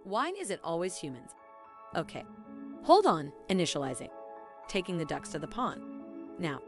Why is it always humans? Okay, hold on, initializing. Taking the ducks to the pond. Now,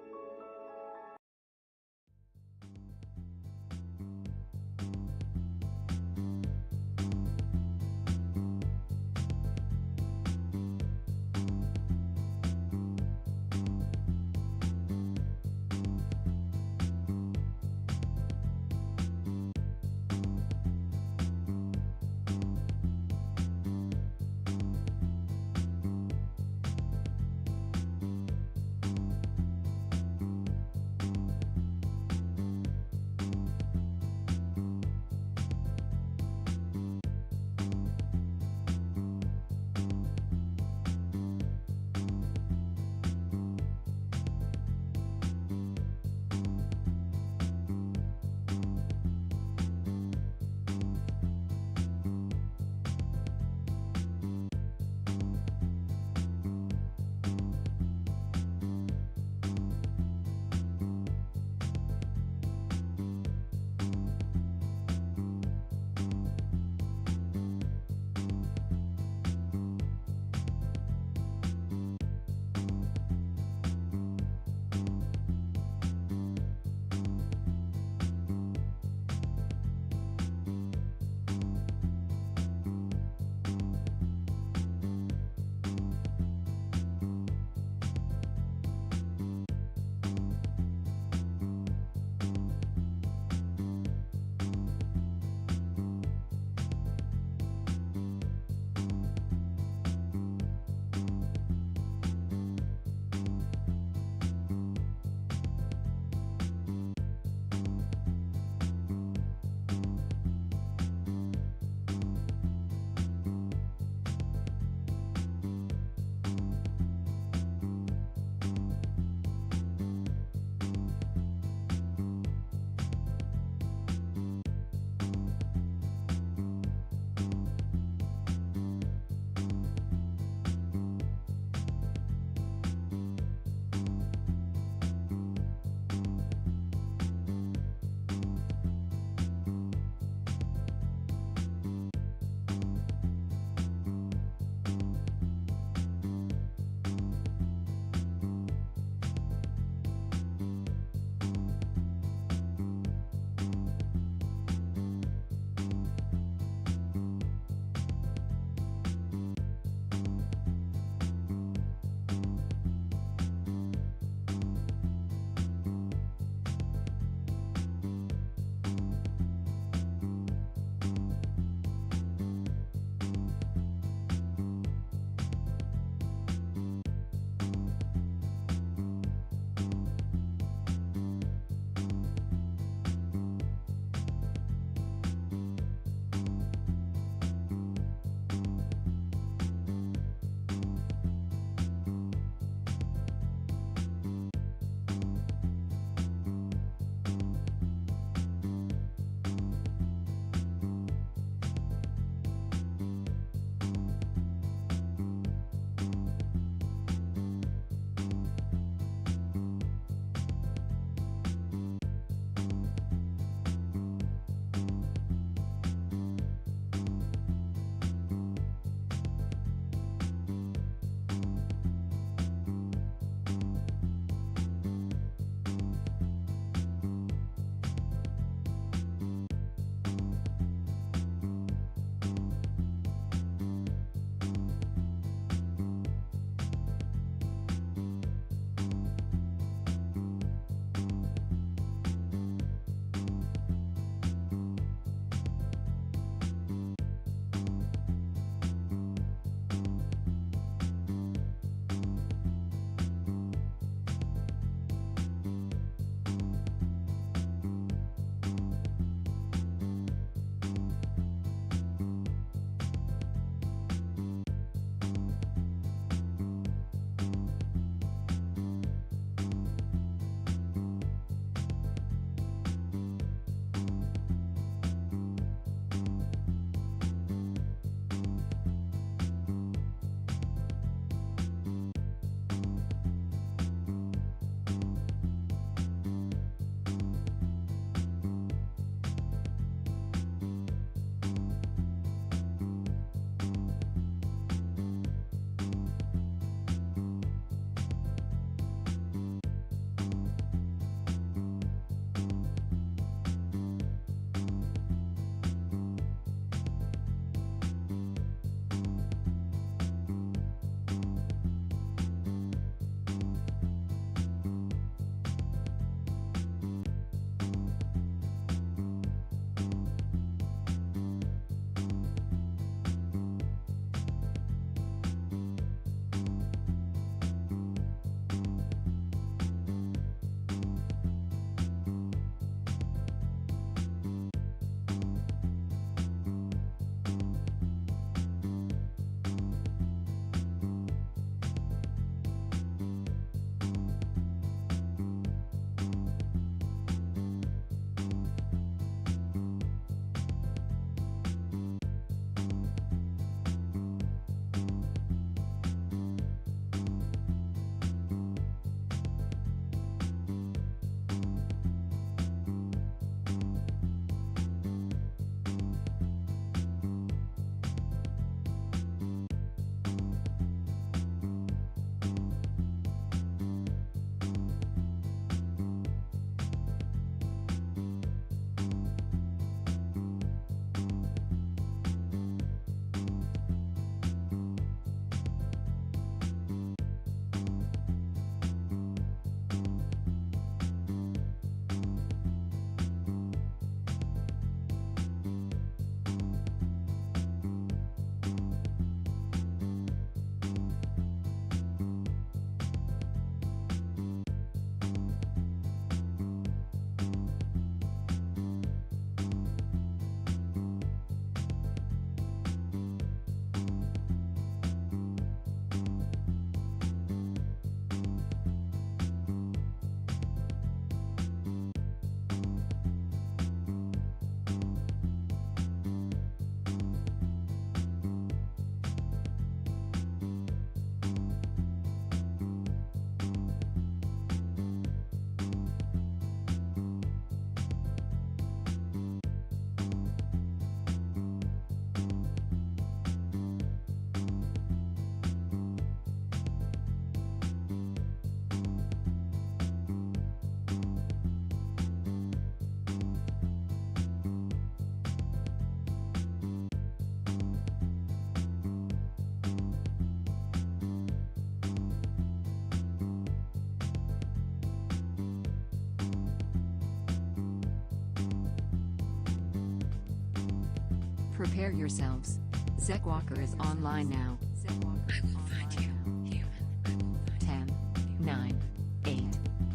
Prepare yourselves. Zekk Walker is online now. I will find you, human. 10, 9, 8,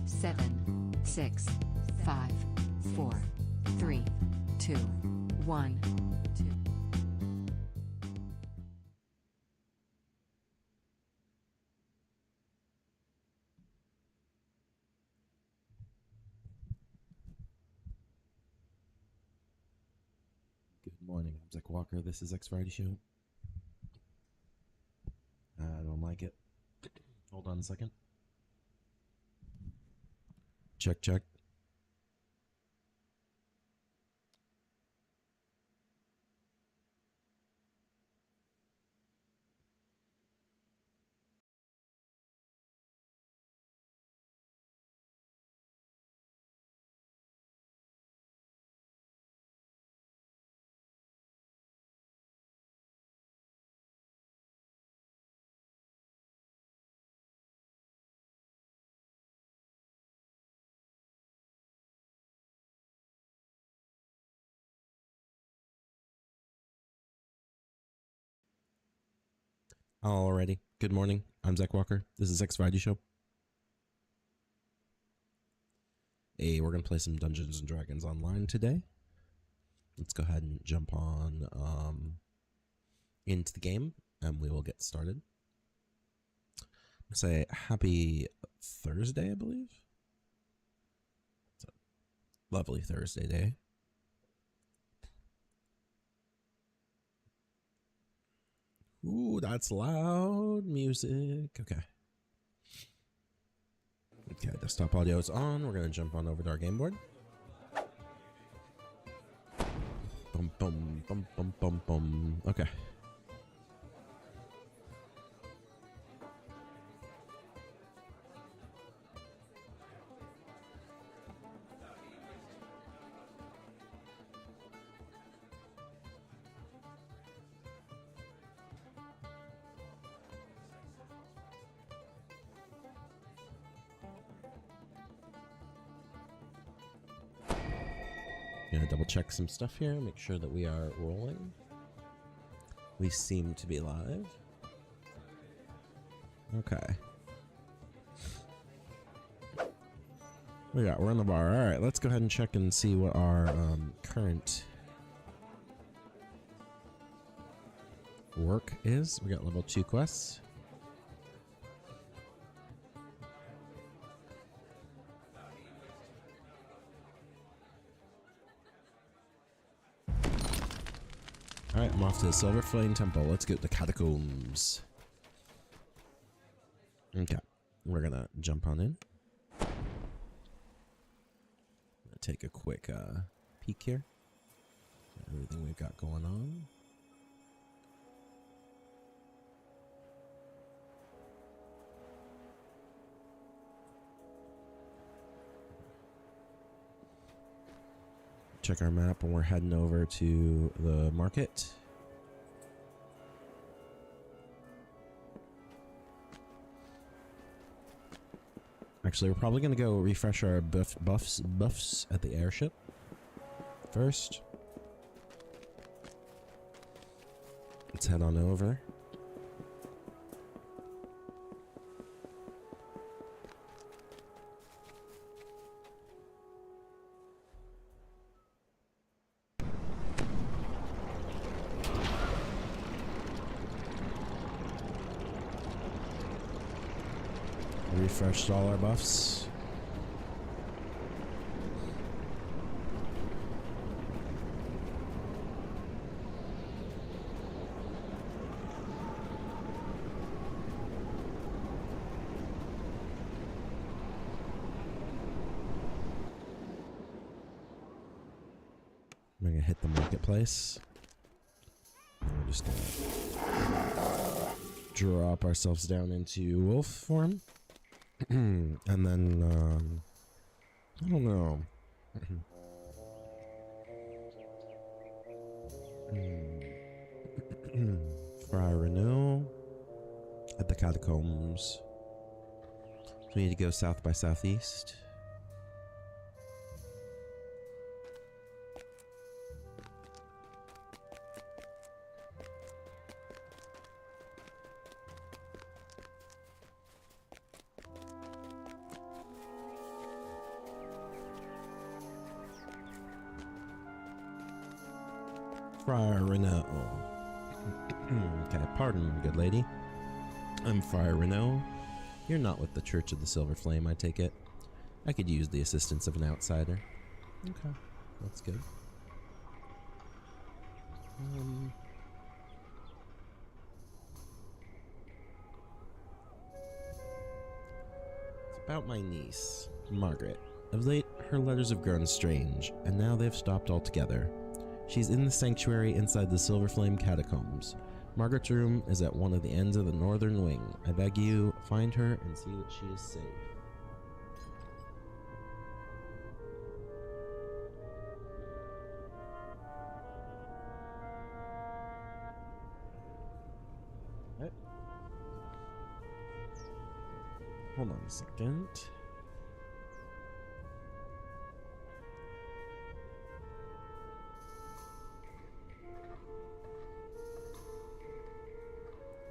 7, 6, 5, 4, 3, 2, 1. Good morning, I'm Zekk Walker. This is Zekk's Variety Show. I don't like it. Hold on a second. Check, check. Alrighty. Good morning. I'm Zekk Walker. This is Zekk's Variety Show. Hey, we're gonna play some Dungeons and Dragons online today. Let's go ahead and jump on into the game, and we will get started. Say happy Thursday, I believe. It's a lovely Thursday day. Ooh, that's loud music. Okay. Okay, desktop audio is on. We're gonna jump on over to our game board. Bum bum bum bum bum bum. Okay. Gonna double check some stuff here, make sure that we are rolling. We seem to be live. Okay. We got, we're on the bar. All right, let's go ahead and check and see what our current work is. We got level 2 quests. Alright, I'm off to the Silver Flame Temple. Let's go to the catacombs. Okay, we're gonna jump on in. Take a quick peek here. Everything we've got going on. Check our map and we're heading over to the market. Actually, we're probably going to go refresh our buffs at the airship first. Let's head on over. Refreshed all our buffs. I'm gonna hit the marketplace. We're just gonna drop ourselves down into wolf form. And then, I don't know. Fry Renew at the catacombs. So we need to go south by southeast. Friar Renault. Okay, pardon, good lady. I'm Friar Renault. You're not with the Church of the Silver Flame, I take it. I could use the assistance of an outsider. Okay, that's good. It's about my niece, Margaret. Of late, her letters have grown strange, and now they've stopped altogether. She's in the sanctuary inside the Silver Flame catacombs. Margaret's room is at one of the ends of the northern wing. I beg you, find her and see that she is safe. Okay. Hold on a second.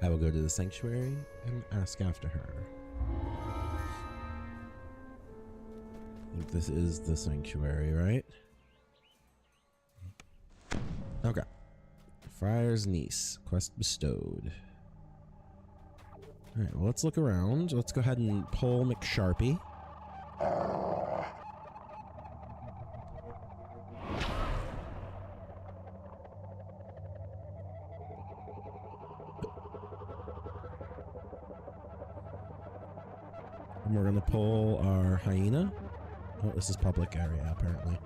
I will go to the sanctuary and ask after her. I think this is the sanctuary, right? Okay. Friar's niece. Quest bestowed. Alright, well, let's look around. Let's go ahead and pull McSharpie. And we're gonna pull our hyena. Oh, this is public area, apparently.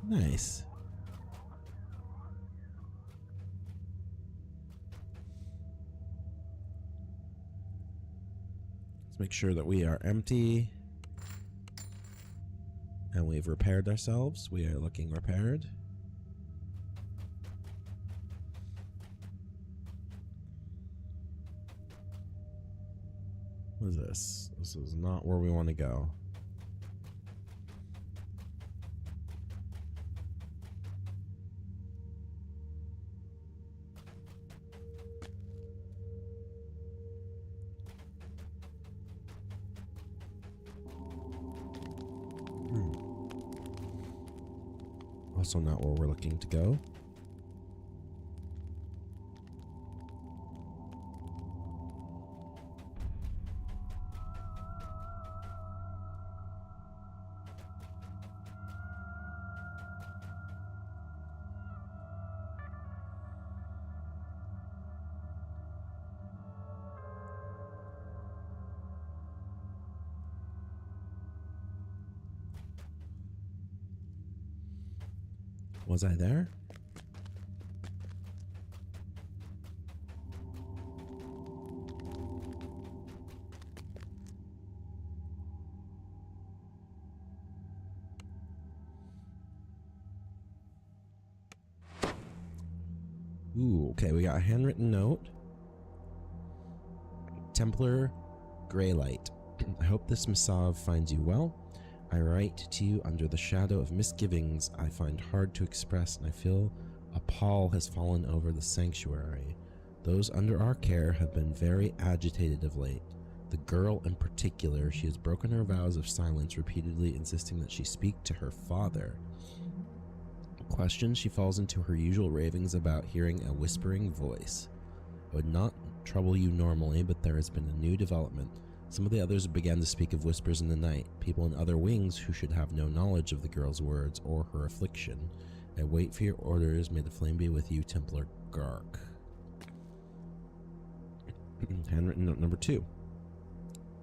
Nice. Let's make sure that we are empty. And we've repaired ourselves. We are looking repaired. What is this? This is not where we want to go. Also not where we're looking to go. Was I there? Ooh, okay, we got a handwritten note. Templar Greylight. I hope this missive finds you well. I write to you under the shadow of misgivings I find hard to express, and I feel a pall has fallen over the sanctuary. Those under our care have been very agitated of late. The girl in particular, she has broken her vows of silence, repeatedly insisting that she speak to her father. Questions, she falls into her usual ravings about hearing a whispering voice. It would not trouble you normally, but there has been a new development. Some of the others began to speak of whispers in the night, people in other wings who should have no knowledge of the girl's words or her affliction. I wait for your orders. May the flame be with you, Templar Gark. Handwritten note number 2.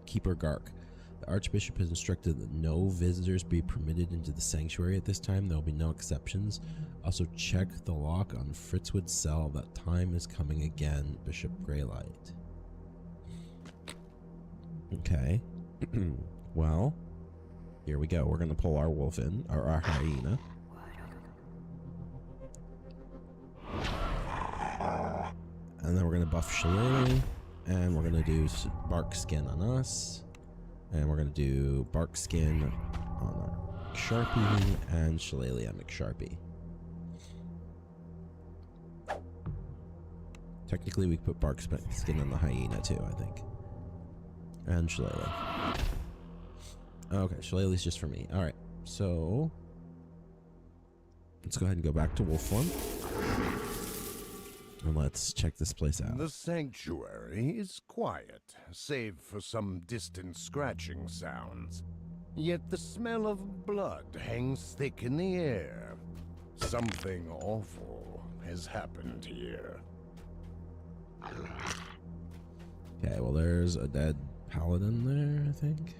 Keeper Gark. The Archbishop has instructed that no visitors be permitted into the sanctuary at this time. There will be no exceptions. Also check the lock on Fritzwood's cell. That time is coming again, Bishop Greylight. Okay. Well, here we go. We're going to pull our wolf in, or our hyena. And then we're going to buff Shillelagh, and we're going to do bark skin on us. And we're going to do bark skin on our McSharpie and Shillelagh on McSharpie. Technically, we could put bark skin on the hyena too, I think. And Shillelagh. Okay, Shillelagh's just for me. Alright, so... let's go ahead and go back to wolf form. And let's check this place out. The sanctuary is quiet, save for some distant scratching sounds. Yet the smell of blood hangs thick in the air. Something awful has happened here. Okay, well there's a dead paladin there, I think.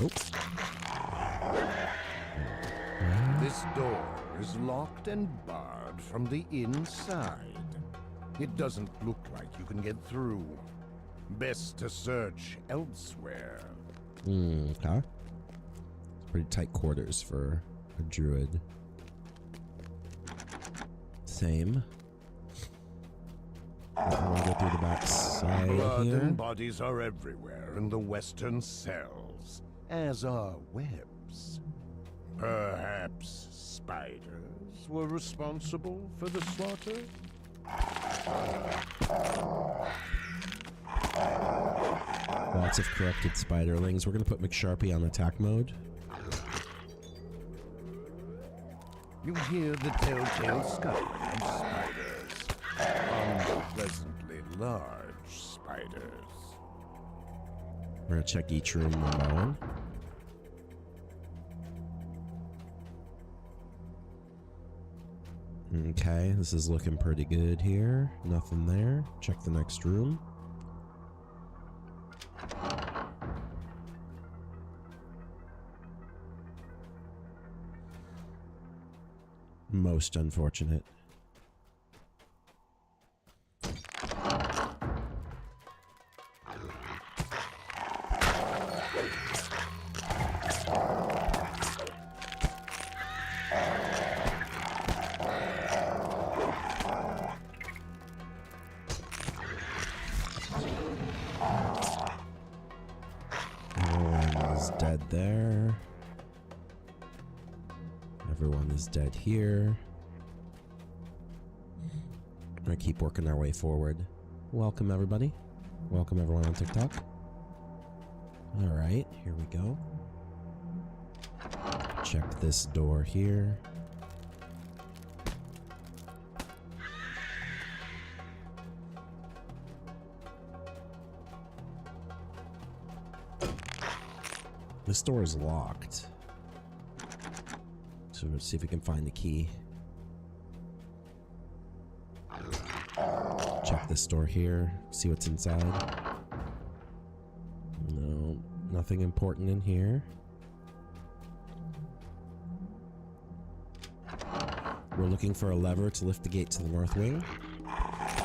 Oops. This door is locked and barred from the inside. It doesn't look like you can get through. Best to search elsewhere. Okay. It's pretty tight quarters for a druid. Same. I want to go through the back side Blood here. and bodies are everywhere in the western cells, as are webs. Perhaps spiders were responsible for the slaughter? Lots of corrupted spiderlings. We're going to put McSharpie on attack mode. You hear the telltale scuttling of spiders. Unpleasantly large spiders. We're going to check each room one by one. Okay, this is looking pretty good here. Nothing there. Check the next room. Most unfortunate. Everyone is dead there. Everyone is dead here. We're gonna keep working our way forward. Welcome everybody. Welcome everyone on TikTok. Alright, here we go. Check this door here. This door is locked. So let's see if we can find the key. Check this door here. See what's inside. No, nothing important in here. We're looking for a lever to lift the gate to the north wing.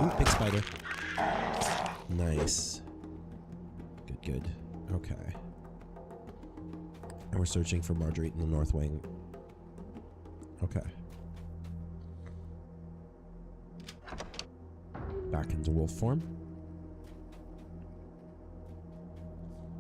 Ooh, big spider. Nice. Good, good. Okay. And we're searching for Marguerite in the north wing. Okay. Back into wolf form.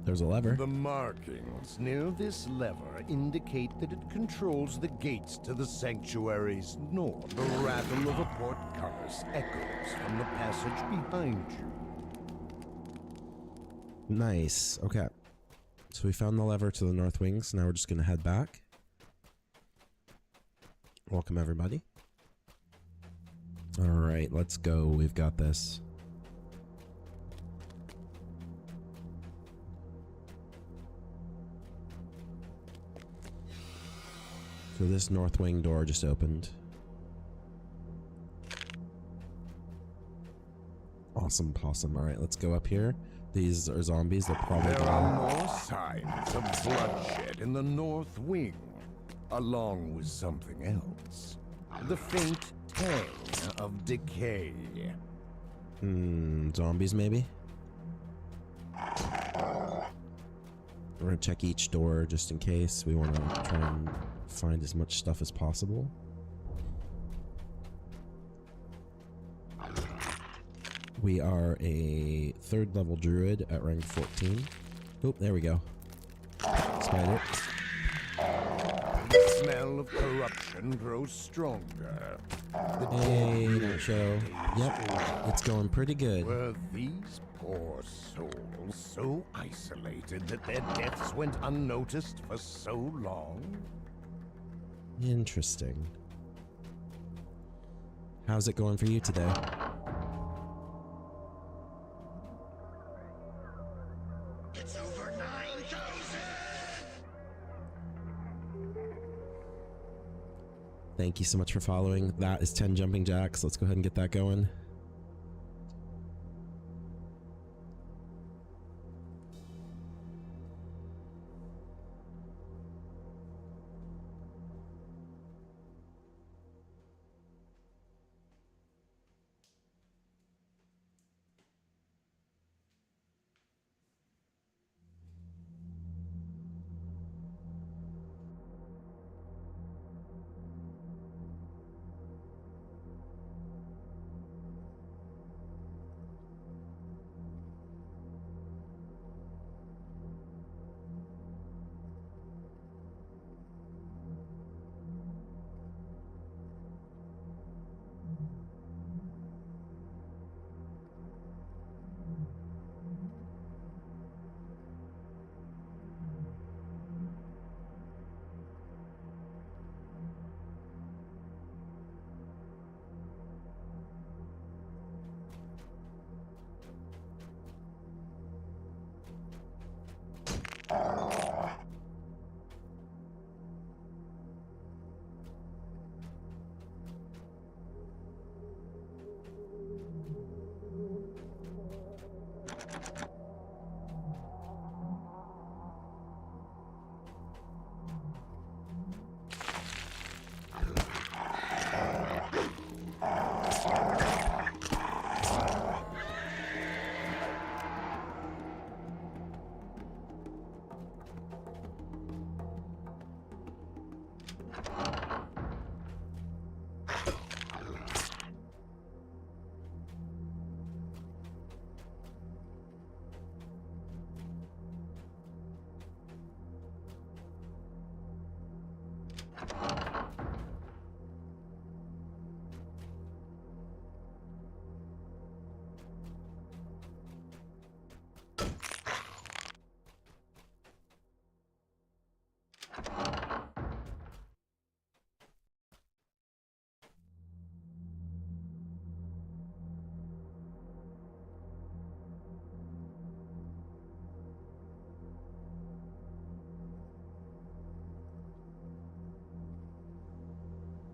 There's a lever. The markings near this lever indicate that it controls the gates to the sanctuary's north. The rattle of a portcullis echoes from the passage behind you. Nice. Okay. So we found the lever to the north wing, so now we're just going to head back. Welcome, everybody. All right, let's go. We've got this. So this north wing door just opened. Awesome possum. All right, let's go up here. These are zombies. They're probably There are more signs of bloodshed in the north wing, along with something else. The faint tang of decay. Zombies maybe? We're gonna check each door just in case. We want to try and find as much stuff as possible. We are a 3rd level druid at rank 14. Oh, there we go. Spider. smell of corruption grows stronger. The Hey, dead Nacho. Yep, it's going pretty good. Were these poor souls so isolated that their deaths went unnoticed for so long? Interesting. How's it going for you today? It's over 9,000! Thank you so much for following. That is 10 jumping jacks. Let's go ahead and get that going.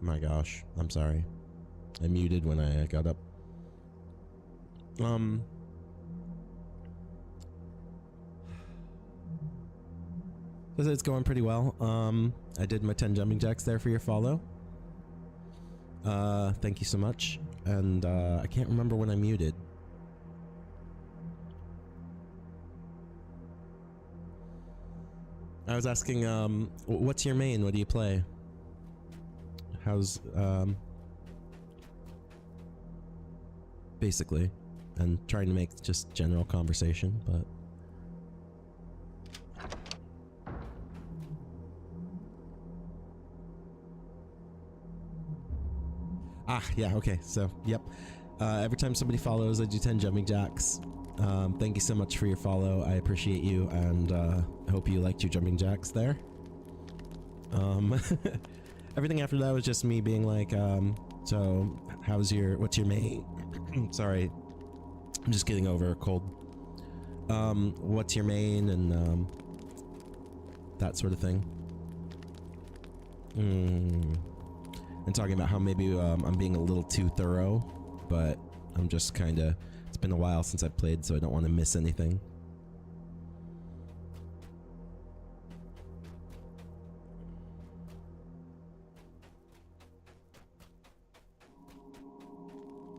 My gosh, I'm sorry. I muted when I got up. It's going pretty well. I did my 10 jumping jacks there for your follow. Thank you so much. And I can't remember when I muted. I was asking, what's your main? What do you play? How's, basically, and trying to make just general conversation, but yeah, okay, so yep, every time somebody follows I do 10 jumping jacks. Thank you so much for your follow. I appreciate you, and I hope you liked your jumping jacks there. Everything after that was just me being like, so what's your main? Sorry, I'm just getting over a cold. What's your main, and that sort of thing. And talking about how maybe I'm being a little too thorough, but I'm just kind of, it's been a while since I've played, so I don't want to miss anything.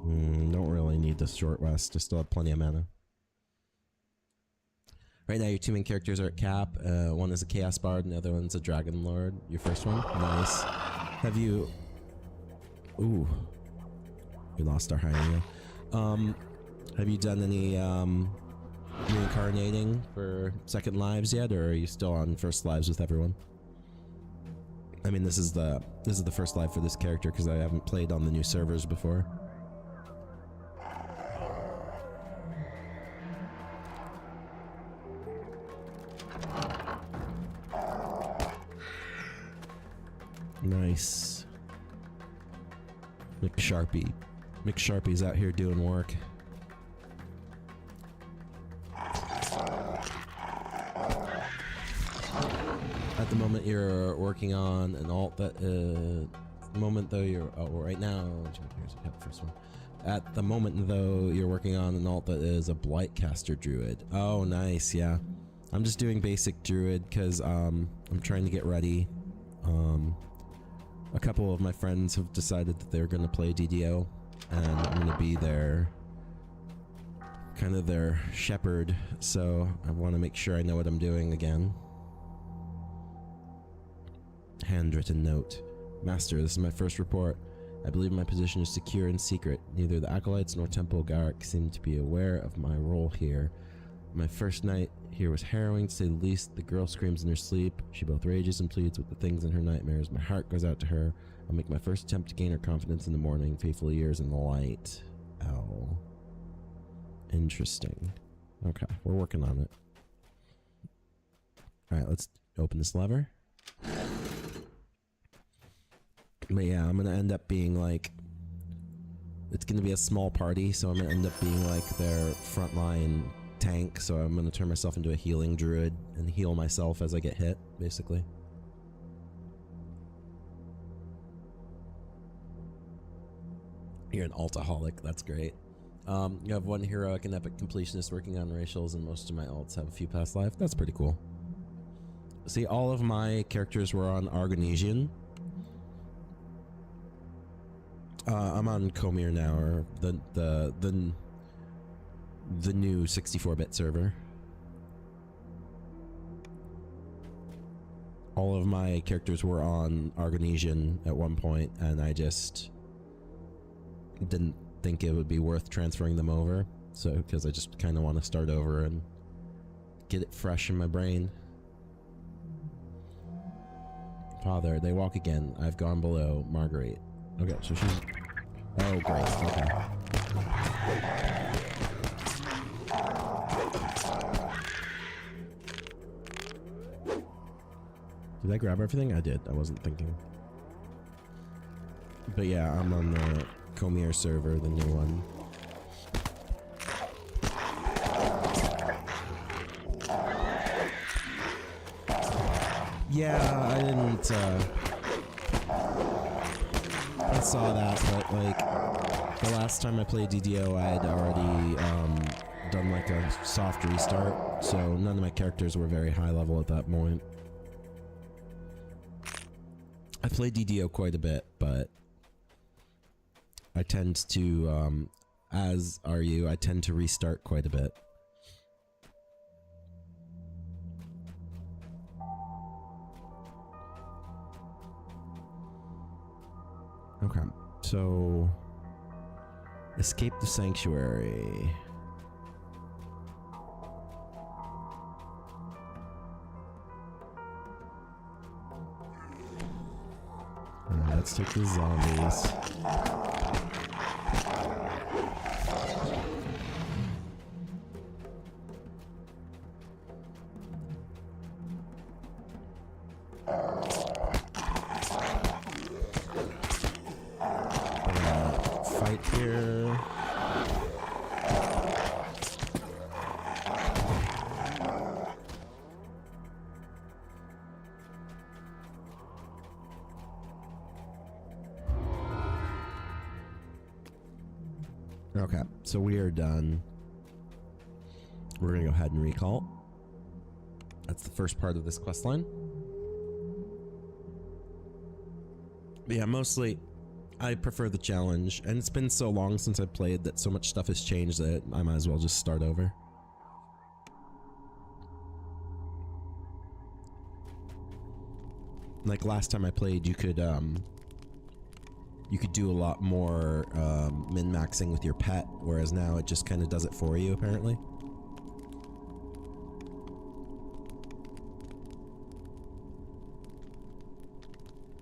Don't really need the short rest. I still have plenty of mana. Right now your two main characters are at cap. One is a Chaos Bard and the other one's a Dragon Lord. Your first one? Nice. Have you... Ooh. We lost our hyena. Have you done any reincarnating for second lives yet, or are you still on first lives with everyone? I mean, this is the first live for this character because I haven't played on the new servers before. Nice. McSharpie. McSharpie's out here doing work. At the moment you're working on an alt that right now, here's the first one. At the moment though, you're working on an alt that is a Blightcaster Druid. Oh nice, yeah. I'm just doing basic Druid because I'm trying to get ready. A couple of my friends have decided that they're gonna play DDO, and I'm gonna be their kind of their shepherd, so I want to make sure I know what I'm doing again. Handwritten note. Master, this is my first report. I believe my position is secure and secret. Neither the Acolytes nor Temple Garrick seem to be aware of my role here. My first night here was harrowing, to say the least. The girl screams in her sleep. She both rages and pleads with the things in her nightmares. My heart goes out to her. I'll make my first attempt to gain her confidence in the morning. Faithful years in the light. Oh. Interesting. Okay, we're working on it. Alright, let's open this lever. But yeah, I'm gonna end up being like... It's gonna be a small party, so I'm gonna end up being like their frontline tank, so I'm gonna turn myself into a healing druid and heal myself as I get hit, basically. You're an altaholic, that's great. You have one heroic and epic completionist working on racials, and most of my alts have a few past life. That's pretty cool. See, all of my characters were on Argonesian. I'm on Comir now, or the new 64-bit server. All of my characters were on Argonesian at one point, and I just didn't think it would be worth transferring them over. So, because I just kind of want to start over and get it fresh in my brain. Father, they walk again. I've gone below. Marguerite. Okay, so she's... Oh, great. Okay. Did I grab everything? I did. I wasn't thinking. But yeah, I'm on the Comir server, the new one. Yeah, I didn't, I saw that, but, like, the last time I played DDO, I had already, done, like, a soft restart, so none of my characters were very high level at that point. I played DDO quite a bit, but I tend to, as are you, I tend to restart quite a bit. Okay, so escape the sanctuary. Let's take the zombies. Fight here. Okay, so we are done. We're gonna go ahead and recall. That's the first part of this quest line. But yeah, mostly I prefer the challenge, and it's been so long since I played that so much stuff has changed that I might as well just start over. Like last time I played, you could do a lot more min-maxing with your pet, whereas now it just kind of does it for you, apparently.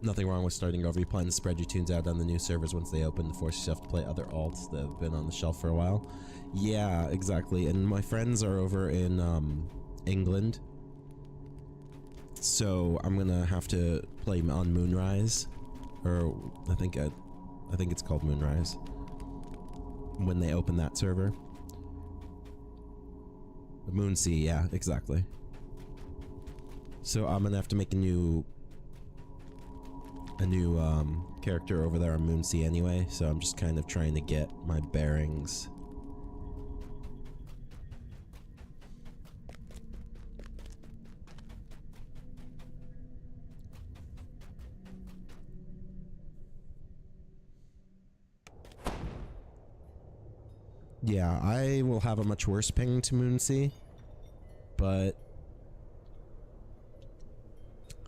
Nothing wrong with starting over. You plan to spread your tunes out on the new servers once they open to force yourself to play other alts that have been on the shelf for a while. Yeah, exactly. And my friends are over in England, so I'm gonna have to play on Moonrise, or I think it's called Moonrise when they open that server. Moonsea, yeah, exactly. So I'm gonna have to make a new character over there on Moonsea anyway, so I'm just kind of trying to get my bearings. Yeah, I will have a much worse ping to Moonsea, but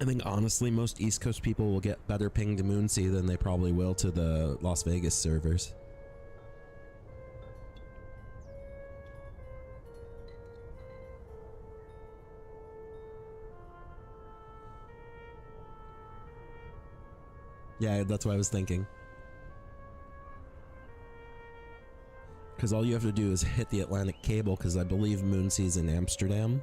I think honestly most East Coast people will get better ping to Moonsea than they probably will to the Las Vegas servers. Yeah, that's what I was thinking. Because all you have to do is hit the Atlantic cable, because I believe Moonsea's in Amsterdam.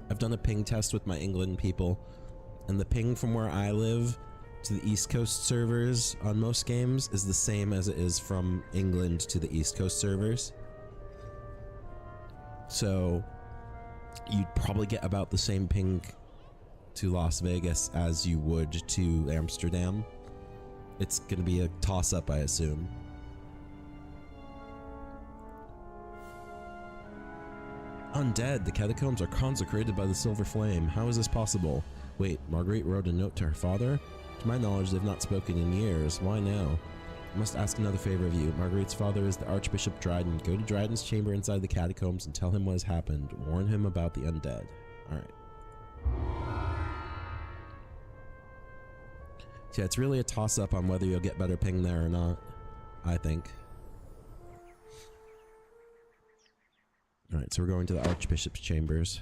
I've done a ping test with my England people, and the ping from where I live to the East Coast servers on most games is the same as it is from England to the East Coast servers. So you'd probably get about the same ping to Las Vegas as you would to Amsterdam. It's gonna be a toss-up, I assume. Undead, the catacombs are consecrated by the silver flame. How is this possible? Wait, Marguerite wrote a note to her father? To my knowledge, they've not spoken in years. Why now? I must ask another favor of you. Marguerite's father is the Archbishop Dryden. Go to Dryden's chamber inside the catacombs and tell him what has happened. Warn him about the undead. Alright. Yeah, it's really a toss-up on whether you'll get better ping there or not, I think. Alright, so we're going to the Archbishop's chambers.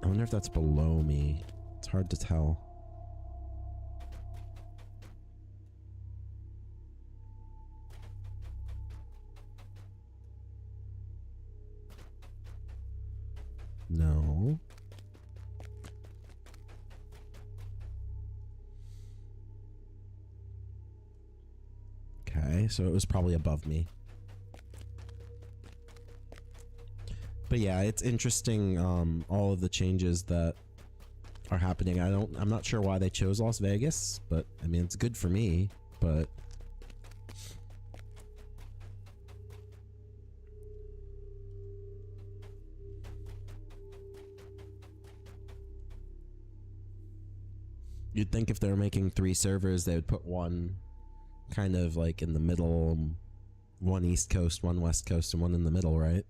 I wonder if that's below me. It's hard to tell. No. Okay, so it was probably above me. But yeah, it's interesting, all of the changes that are happening. I'm not sure why they chose Las Vegas, but I mean, it's good for me, but you'd think if they were making 3 servers, they would put one kind of like in the middle, one East Coast, one West Coast, and one in the middle, right?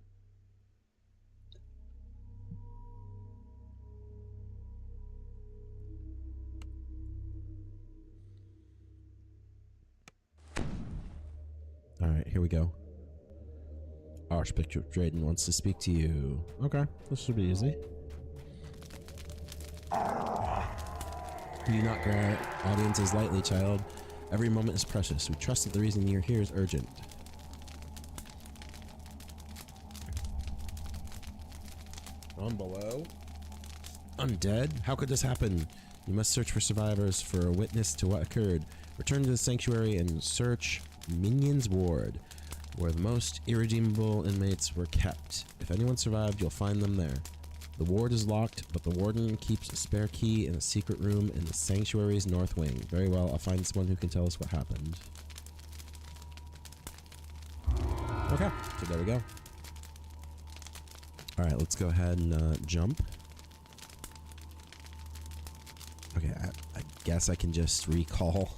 Alright, here we go. Archbishop Drayden wants to speak to you. Okay, this should be easy. Do not grant audiences lightly, child. Every moment is precious. We trust that the reason you're here is urgent. On below. Undead? How could this happen? You must search for survivors for a witness to what occurred. Return to the sanctuary and search Minion's Ward, where the most irredeemable inmates were kept. If anyone survived, you'll find them there. The ward is locked, but the warden keeps a spare key in a secret room in the sanctuary's north wing. Very well, I'll find someone who can tell us what happened. Okay, so there we go. Alright, let's go ahead and jump. Okay, I guess I can just recall.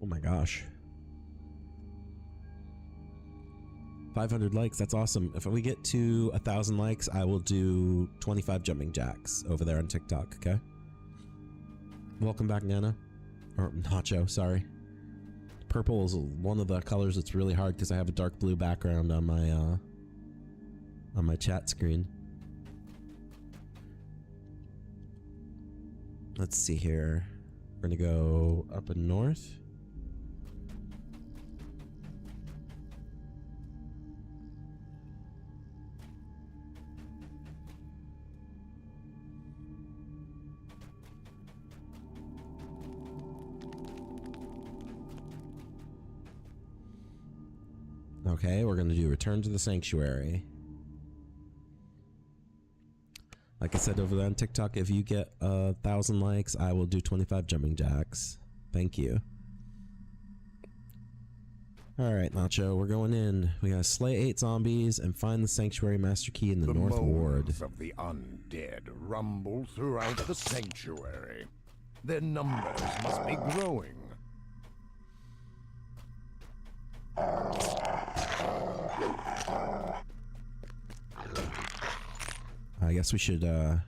Oh my gosh. 500 likes, that's awesome. If we get to 1,000 likes, I will do 25 jumping jacks over there on TikTok, okay? Welcome back, Nana. Or Nacho, sorry. Purple is one of the colors that's really hard because I have a dark blue background on my chat screen. Let's see here. We're gonna go up and north. Okay, we're gonna do Return to the Sanctuary. Like I said over there on TikTok, if you get 1,000 likes, I will do 25 jumping jacks. Thank you. Alright, Nacho, we're going in. We gotta slay 8 zombies and find the Sanctuary Master Key in the North Ward. The moans of the undead rumble throughout the Sanctuary. Their numbers must be growing. I guess we should, haven't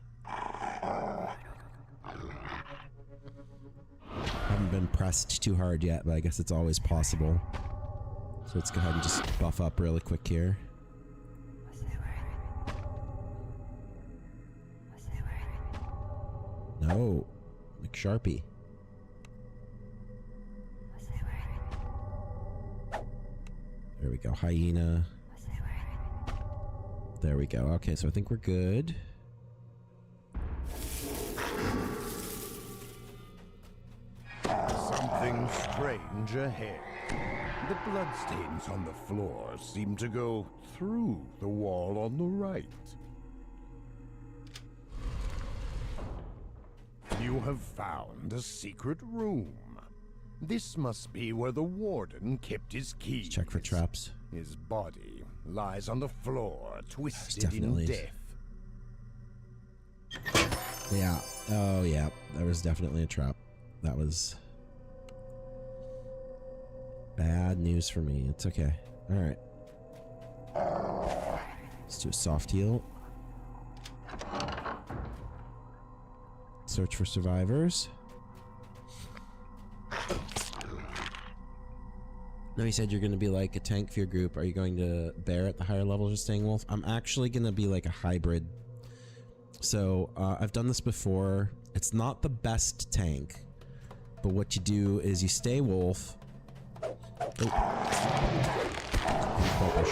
been pressed too hard yet, but I guess it's always possible. So let's go ahead and just buff up really quick here. No, McSharpie. There we go, hyena. There we go. Okay, so I think we're good. Something strange ahead. The bloodstains on the floor seem to go through the wall on the right. You have found a secret room. This must be where the warden kept his keys. Let's check for traps. His body lies on the floor, twisted in definitely death. Yeah. Oh, yeah. There was definitely a trap. That was bad news for me. It's okay. All right. Let's do a soft heal. Search for survivors. No, you said you're going to be like a tank for your group. Are you going to bear at the higher levels or staying wolf? I'm actually going to be like a hybrid. So I've done this before. It's not the best tank, but what you do is you stay wolf. Oh.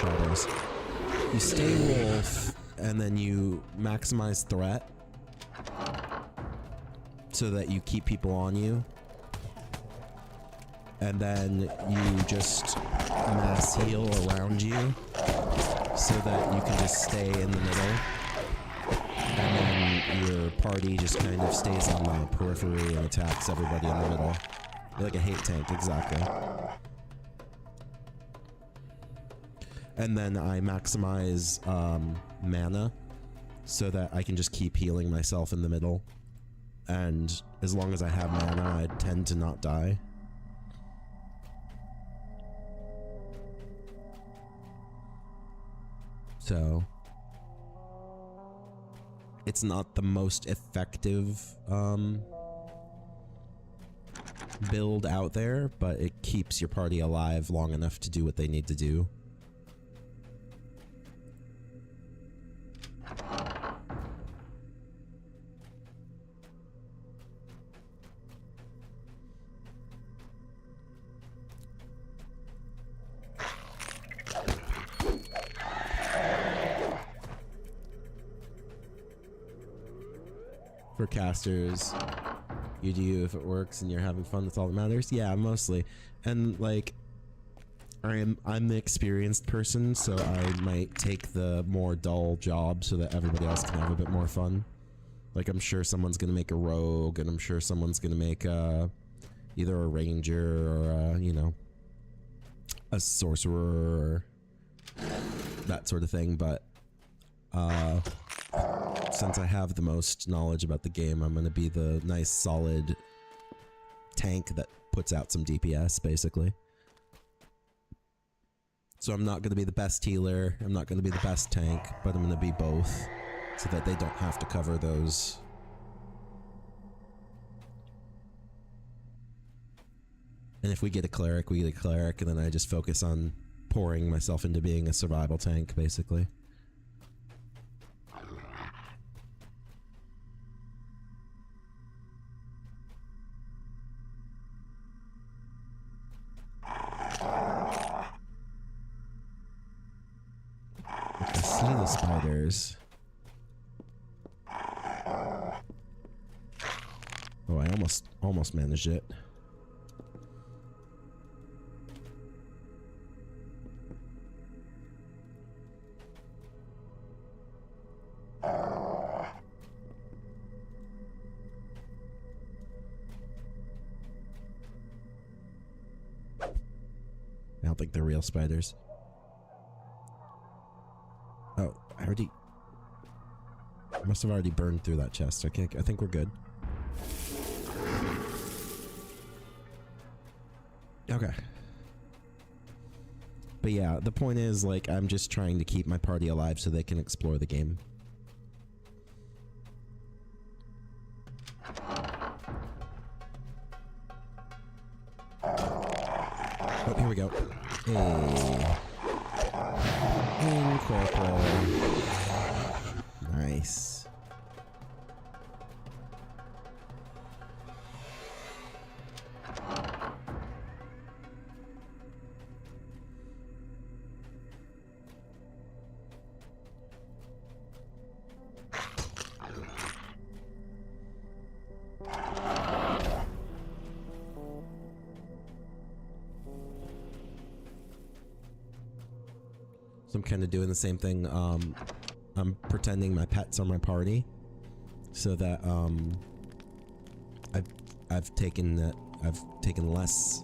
Shadows. You stay wolf, and then you maximize threat so that you keep people on you. And then you just mass heal around you so that you can just stay in the middle. And then your party just kind of stays on the periphery and attacks everybody in the middle. You're like a hate tank, exactly. And then I maximize mana so that I can just keep healing myself in the middle. And as long as I have mana, I tend to not die. So it's not the most effective build out there, but it keeps your party alive long enough to do what they need to do. For casters, you do you if it works and you're having fun, that's all that matters. Yeah, mostly. And like I'm the experienced person, so I might take the more dull job so that everybody else can have a bit more fun. Like I'm sure someone's gonna make a rogue, and I'm sure someone's gonna make either a ranger or you know, a sorcerer or that sort of thing, but since I have the most knowledge about the game, I'm gonna be the nice solid tank that puts out some DPS, basically. So I'm not going to be the best healer, I'm not going to be the best tank, but I'm going to be both, so that they don't have to cover those. And if we get a cleric, we get a cleric, and then I just focus on pouring myself into being a survival tank, basically. I see the spiders. Oh, I almost managed it. I don't think they're real spiders. Oh, I must have already burned through that chest. Okay, I think we're good. Okay. But yeah, the point is, like, I'm just trying to keep my party alive so they can explore the game. Oh, here we go. Hey. Incorporal. Nice. So I'm kind of doing the same thing. I'm pretending my pets are my party, so that I've taken less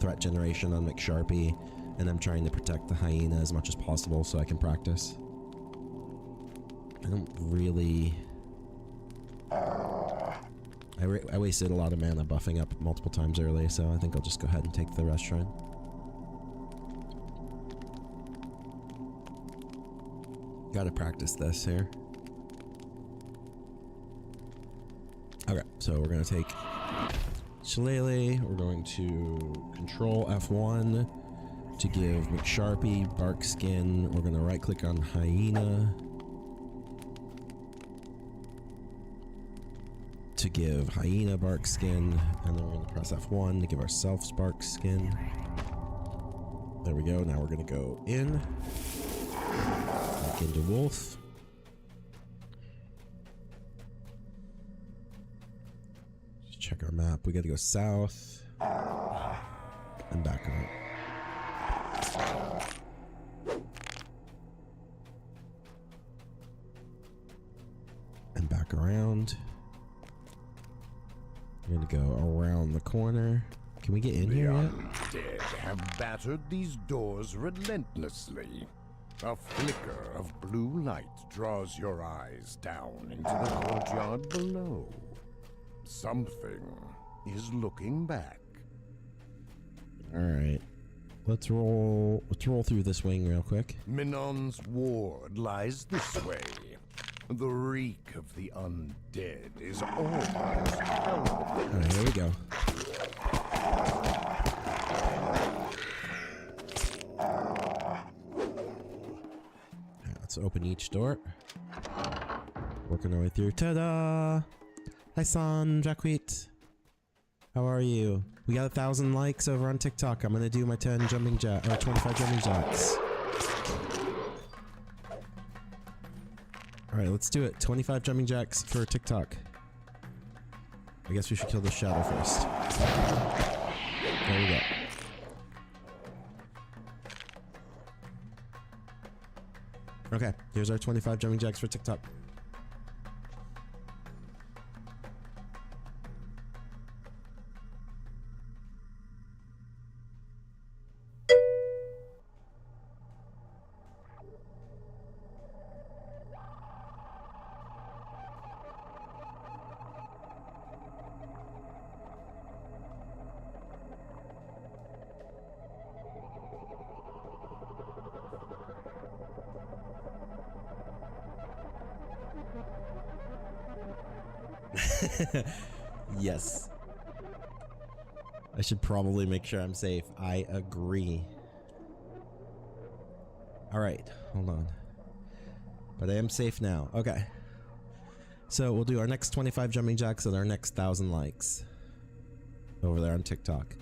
threat generation on McSharpie, and I'm trying to protect the hyena as much as possible so I can practice. I don't really. I wasted a lot of mana buffing up multiple times early, so I think I'll just go ahead and take the rest shrine. Gotta practice this here. Okay, so we're gonna take Shillelagh. We're going to control F1 to give McSharpie bark skin. We're gonna right click on hyena to give hyena bark skin, and then we're gonna press F1 to give ourselves bark skin. There we go. Now we're gonna go in. Back into wolf. Just check our map. We gotta go south and back around. And back around. We're gonna go around the corner. Can we get in here yet? The undead have battered these doors relentlessly. A flicker of blue light draws your eyes down into the courtyard below. Something is looking back. Alright. Let's roll through this wing real quick. Minon's ward lies this way. The reek of the undead is almost palpable. Alright, here we go. Let's open each door. Working our way through. Ta-da! Hi, San, Jacqueet. How are you? We got 1,000 likes over on TikTok. I'm gonna do my 10 jumping jack or 25 jumping jacks. All right, let's do it. 25 jumping jacks for TikTok. I guess we should kill the shadow first. There we go. Okay, here's our 25 jumping jacks for TikTok. Yes. I should probably make sure I'm safe. I agree. Alright, hold on. But I am safe now. Okay. So we'll do our next 25 jumping jacks and our next 1,000 likes. Over there on TikTok.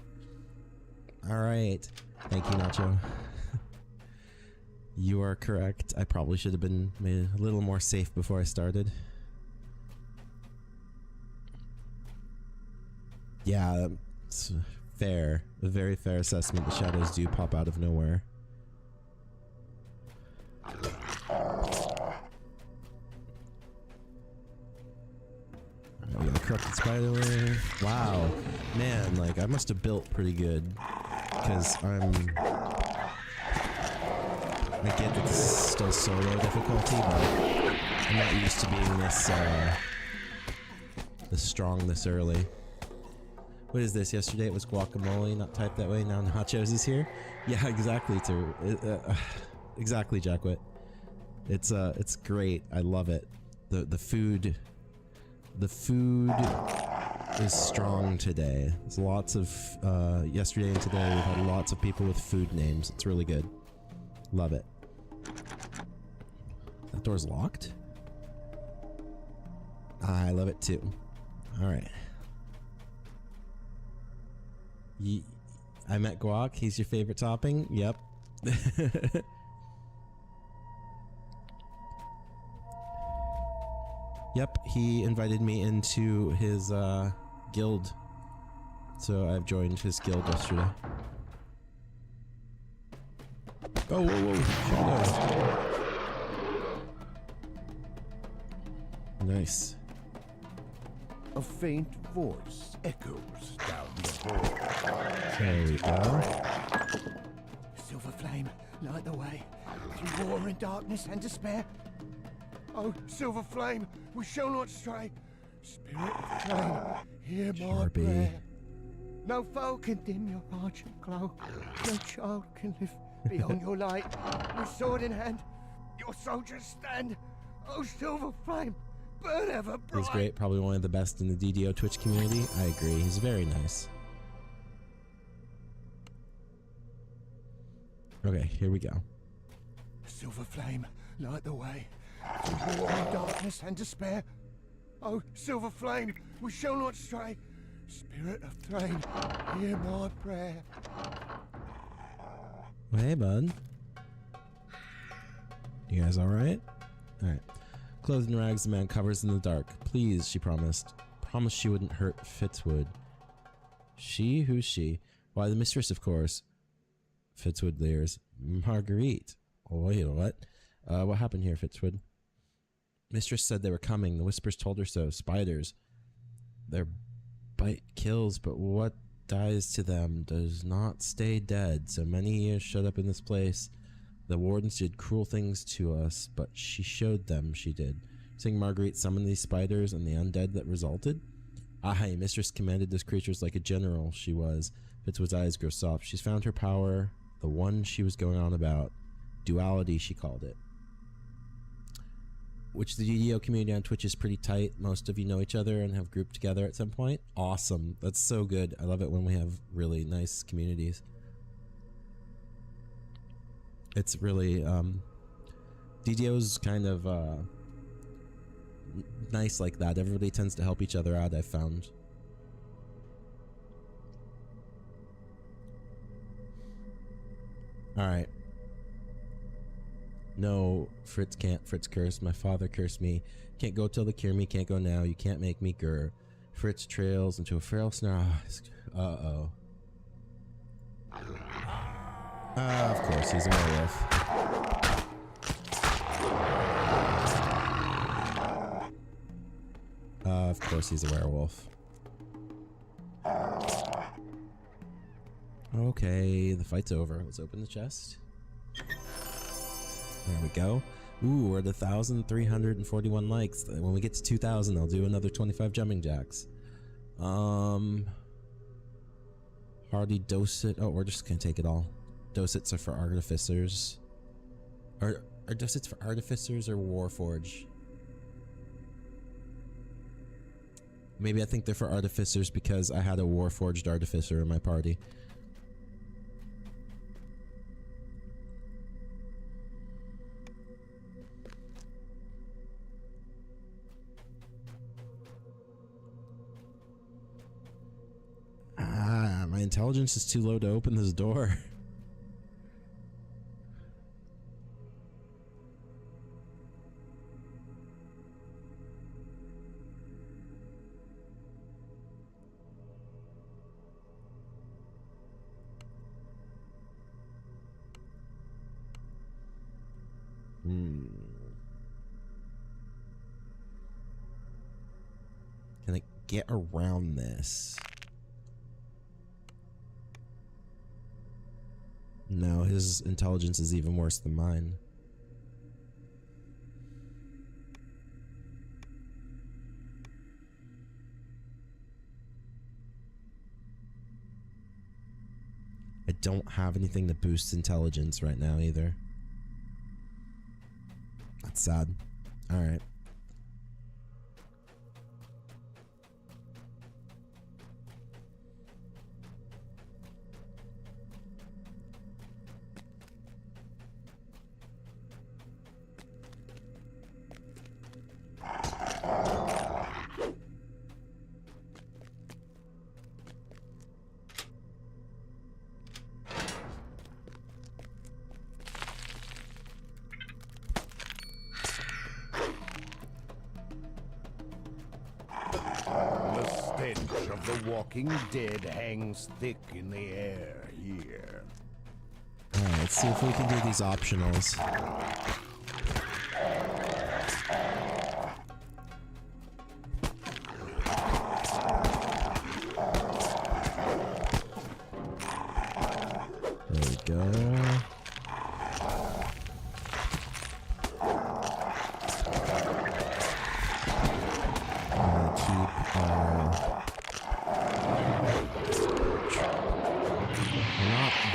Alright. Thank you, Nacho. You are correct. I probably should have been made a little more safe before I started. Yeah, it's fair. A very fair assessment. The shadows do pop out of nowhere. We got a corrupted spider wing. Wow. Man, like, I must have built pretty good. Because I get that this is still solo difficulty, but I'm not used to being this strong this early. What is this? Yesterday it was guacamole, not typed that way. Now nachos is here. Yeah, exactly. Exactly, Jackwit. It's great. I love it. The food is strong today. There's lots of yesterday and today we've had lots of people with food names. It's really good. Love it. That door's locked? I love it too. Alright. I met Guac. He's your favorite topping? Yep. Yep, he invited me into his guild. So I've joined his guild yesterday. Oh, whoa, whoa. Nice. A faint voice echoes down the hall. There we go. Silver flame, light the way through war and darkness and despair. Oh, silver flame, we shall not stray. Spirit of flame, hear my prayer. No foe can dim your argent glow. No child can live beyond your light. With sword in hand, your soldiers stand. Oh, silver flame, burn ever bright. He's great, probably one of the best in the DDO Twitch community. I agree, he's very nice. Okay, here we go. Silver flame, light the way through war and darkness and despair. Oh, silver flame, we shall not stray. Spirit of flame, hear my prayer. Well, hey, bud. You guys alright? Alright. Clothed in rags, the man covers in the dark. Please, she promised. Promised she wouldn't hurt Fitzwood. She? Who's she? Why, the mistress, of course. Fitzwood leers. Marguerite. Oh, wait, what? What happened here, Fitzwood? Mistress said they were coming. The whispers told her so. Spiders. Their bite kills, but what dies to them does not stay dead. So many years shut up in this place. The wardens did cruel things to us, but she showed them she did. Saying Marguerite summoned these spiders and the undead that resulted? Aye, Mistress commanded those creatures like a general she was. Fitzwood's eyes grow soft. She's found her power, the one she was going on about. Duality, she called it. Which the DDO community on Twitch is pretty tight. Most of you know each other and have grouped together at some point. Awesome. That's so good. I love it when we have really nice communities. It's really, DDO's kind of, nice like that. Everybody tends to help each other out, I've found. Alright. No, Fritz can't. Fritz cursed. My father cursed me. Can't go till they cure me. Can't go now. You can't make me grr. Fritz trails into a feral snarl. Uh-oh. Of course, he's a werewolf. Of course, he's a werewolf. Okay, the fight's over. Let's open the chest. There we go. Ooh, we're at 1,341 likes. When we get to 2,000, I'll do another 25 jumping jacks. Hardy Docet. Oh, we're just gonna take it all. Docets are for artificers. Are Docets for artificers or Warforge? Maybe I think they're for artificers because I had a Warforged artificer in my party. Ah, my intelligence is too low to open this door. Can I get around this? No, his intelligence is even worse than mine. I don't have anything that boosts intelligence right now either. That's sad. Alright. Walking Dead hangs thick in the air here. Alright, let's see if we can do these optionals. There we go. Keep our...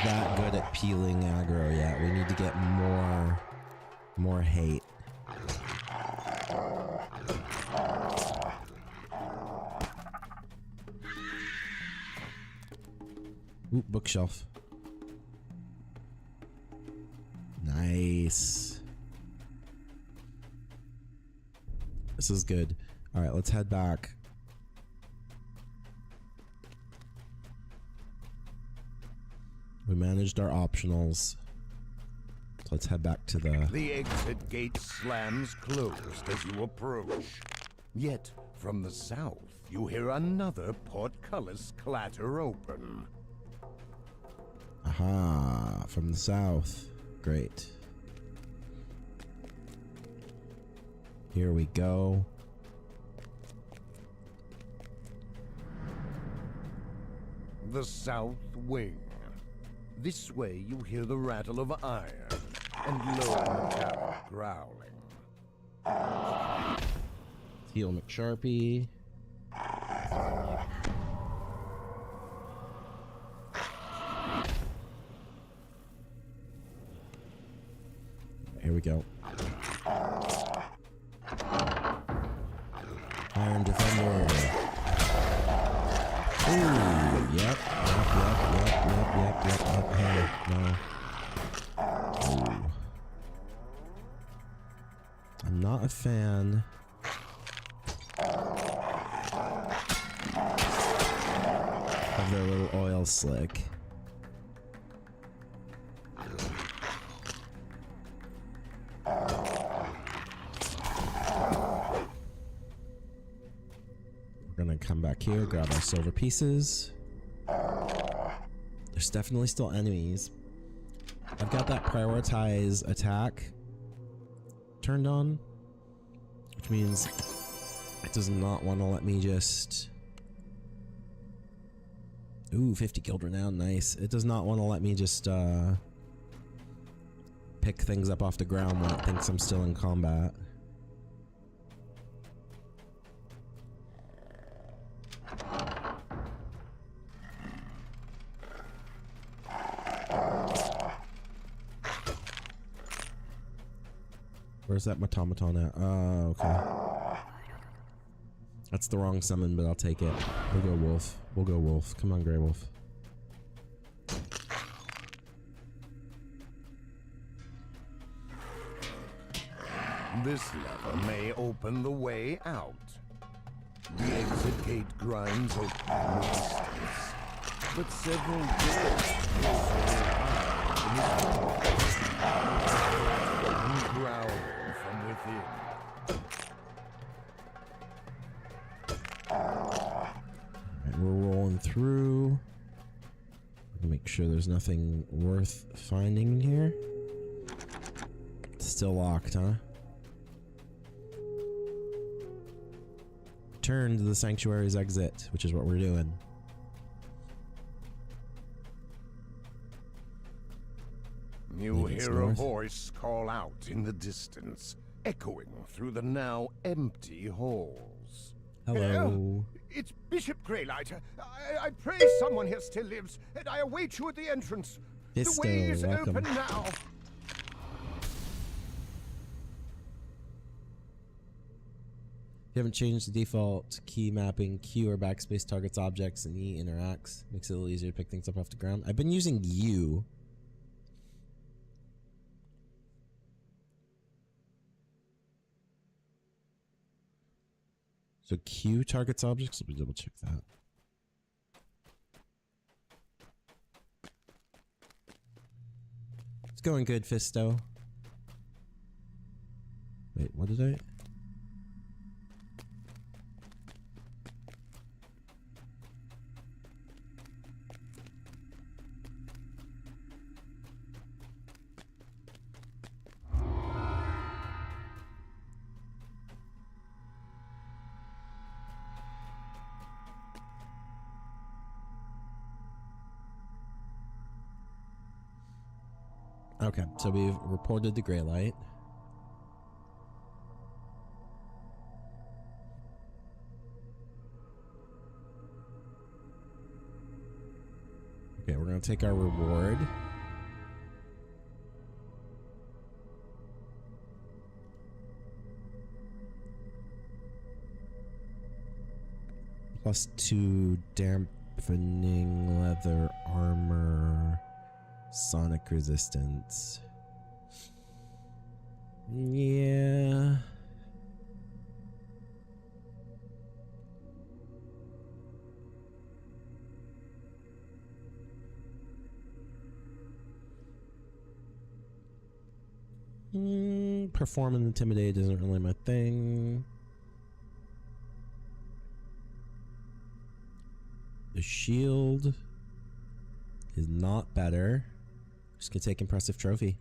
that good at peeling aggro yet. We need to get more hate. Ooh, bookshelf. Nice. This is good. All right, let's head back. We managed our optionals. So let's head back to the... The exit gate slams closed as you approach. Yet, from the south, you hear another portcullis clatter open. Aha, from the south. Great. Here we go. The south wing. This way you hear the rattle of iron and low metallic growling. Heal McSharpie. Here we go. Iron Defender. Ooh, yep. Hey, no. Ooh. I'm not a fan. Of their little oil slick. We're gonna come back here, grab our silver pieces. There's definitely still enemies. I've got that prioritize attack turned on, which means it does not want to let me just... Ooh, 50 guild renown, nice. It does not want to let me just pick things up off the ground when it thinks I'm still in combat. Where's that automaton at? Oh, okay. That's the wrong summon, but I'll take it. We'll go wolf. We'll go wolf. Come on, Grey Wolf. This lever may open the way out. The exit gate grinds open in the distance, but several doors growl from within. Alright, we're rolling through. Make sure there's nothing worth finding in here. It's still locked, huh? Turn to the sanctuary's exit, which is what we're doing. You hear a voice call out in the distance, echoing through the now empty halls. Hello. It's Bishop Greylight. I pray someone here still lives, and I await you at the entrance. Fisto, the way is welcome. open now. You haven't changed the default key mapping. Q or backspace targets objects and E interacts. Makes it a little easier to pick things up off the ground. I've been using U. So Q targets objects. Let me double check that. It's going good, Fisto. Wait, what did I? Okay, so we've reported the gray light. Okay, we're gonna take our reward. +2 dampening leather armor. Sonic resistance. Yeah. Perform and intimidate isn't really my thing. The shield is not better. Just gonna take impressive trophy.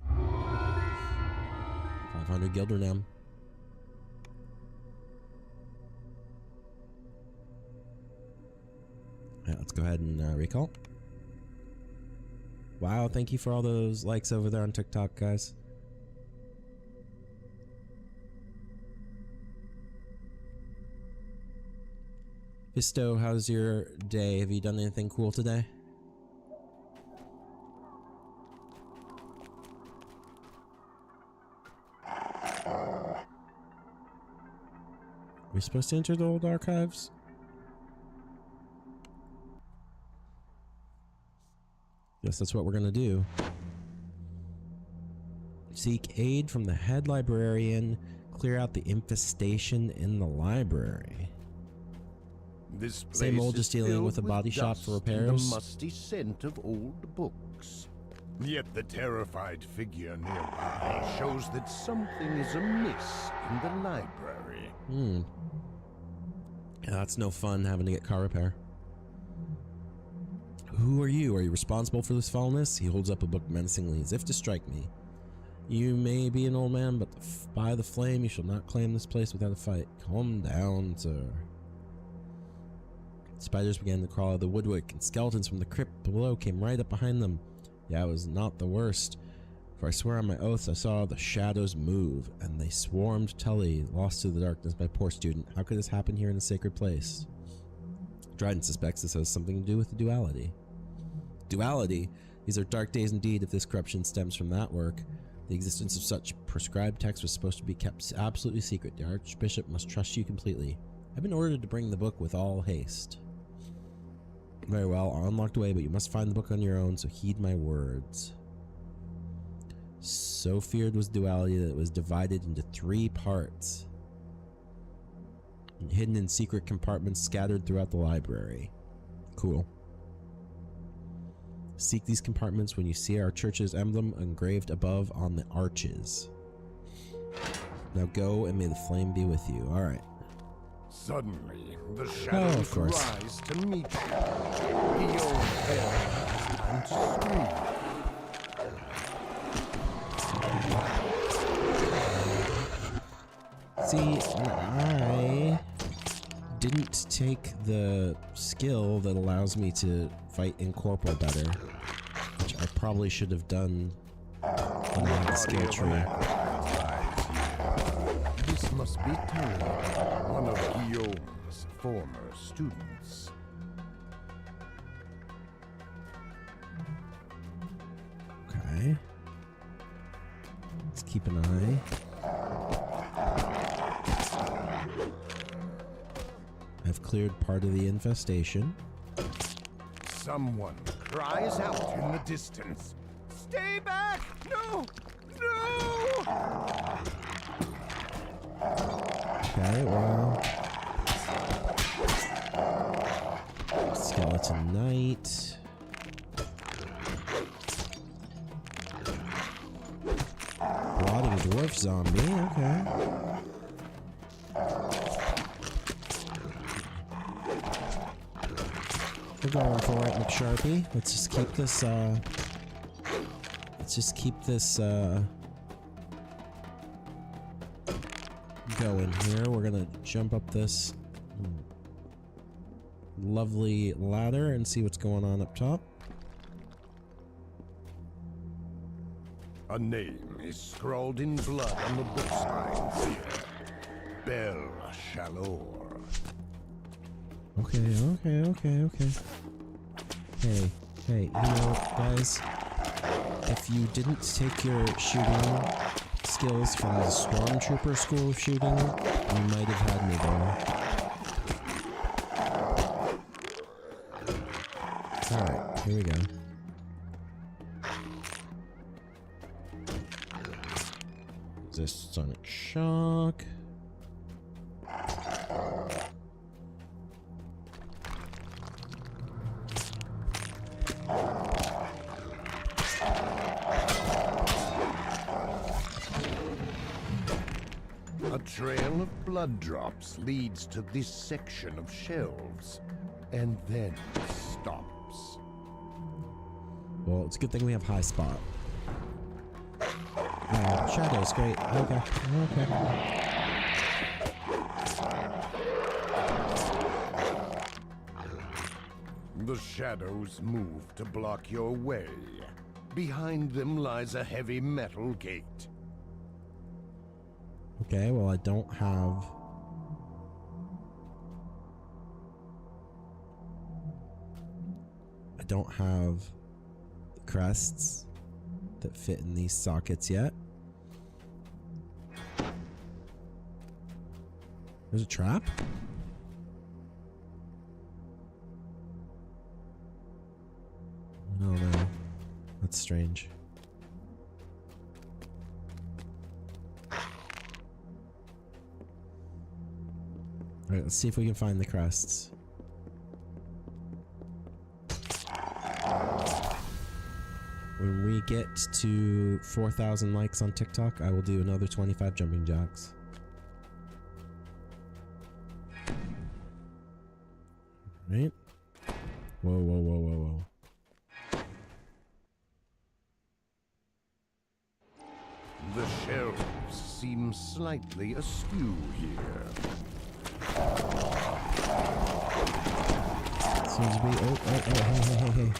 500 Gildernam. Alright, let's go ahead and recall. Wow, thank you for all those likes over there on TikTok, guys. Fisto, how's your day? Have you done anything cool today? Are we supposed to enter the old archives? Guess that's what we're gonna do. Seek aid from the head librarian. Clear out the infestation in the library. This place Same old, is just dealing filled with a body shop for dust and repairs. the musty scent of old books. Yet the terrified figure nearby shows that something is amiss in the library. Yeah, that's no fun having to get car repair. Who are you? Are you responsible for this foulness? He holds up a book menacingly, as if to strike me. You may be an old man, but by the flame you shall not claim this place without a fight. Calm down, sir. Spiders began to crawl out of the woodwork, and skeletons from the crypt below came right up behind them. Yeah, it was not the worst, for I swear on my oath I saw the shadows move, and they swarmed Tully, lost to the darkness, my poor student. How could this happen here in a sacred place? Dryden suspects this has something to do with the duality. Duality? These are dark days indeed if this corruption stems from that work. The existence of such prescribed text was supposed to be kept absolutely secret. The Archbishop must trust you completely. I've been ordered to bring the book with all haste. Very well, I'll unlock the way, but you must find the book on your own, so heed my words. So feared was duality that it was divided into 3 parts, hidden in secret compartments scattered throughout the library. Cool. Seek these compartments when you see our church's emblem engraved above on the arches. Now go, and may the flame be with you. Alright. Suddenly, the shadows rise to meet you. The old bell has time to scream. See, I didn't take the skill that allows me to fight in corporal better, which I probably should have done in that skill tree. This must be Tony, one of Guillaume's former students. Okay. Let's keep an eye. I've cleared part of the infestation. Someone cries out in the distance. Stay back! No! No! Okay, well. Skeleton Knight. Rotting dwarf zombie, okay. We're going for it, McSharpie. Let's just keep this, going here. We're gonna jump up this lovely ladder and see what's going on up top. A name is scrawled in blood on the book signs. Belle Chalor. Okay. Hey, you know, guys, if you didn't take your shooting skills from the Stormtrooper School of Shooting, you might have had me there. Alright, here we go. Resist sonic shock. A trail of blood drops leads to this section of shelves, and then stops. Well, it's a good thing we have high spot. Shadow's great. Okay. The shadows move to block your way. Behind them lies a heavy metal gate. Okay, well, I don't have... the crests that fit in these sockets yet. There's a trap? Oh no. That's strange. Alright, let's see if we can find the crests. When we get to 4,000 likes on TikTok, I will do another 25 jumping jacks. Right? Whoa. The shelves seem slightly askew here. Seems to be... hey.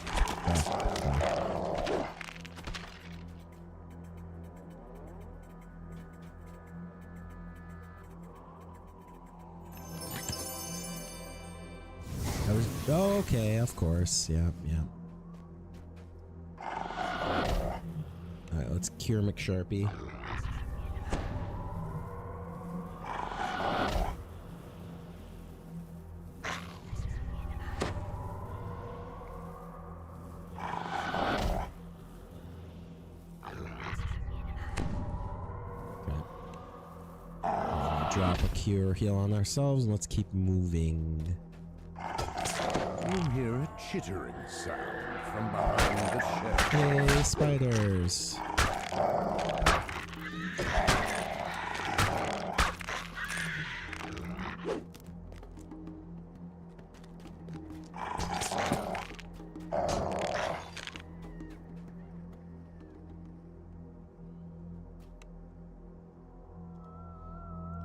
Bye. That was... Oh, okay, of course. Yeah. Alright, let's cure McSharpie. pop a cure heal on ourselves, and let's keep moving. You hear a chittering sound from behind the shelf. Yay, spiders!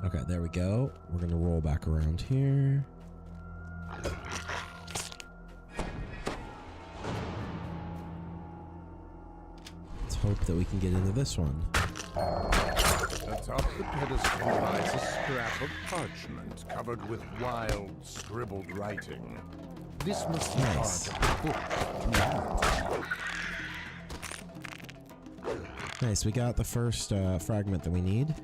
Okay, there we go. We're gonna roll back around here. Let's hope that we can get into this one. Atop the pedestal lies a scrap of parchment covered with wild, scribbled writing. This must be Nice. part of the book. Nice, we got the first fragment that we need.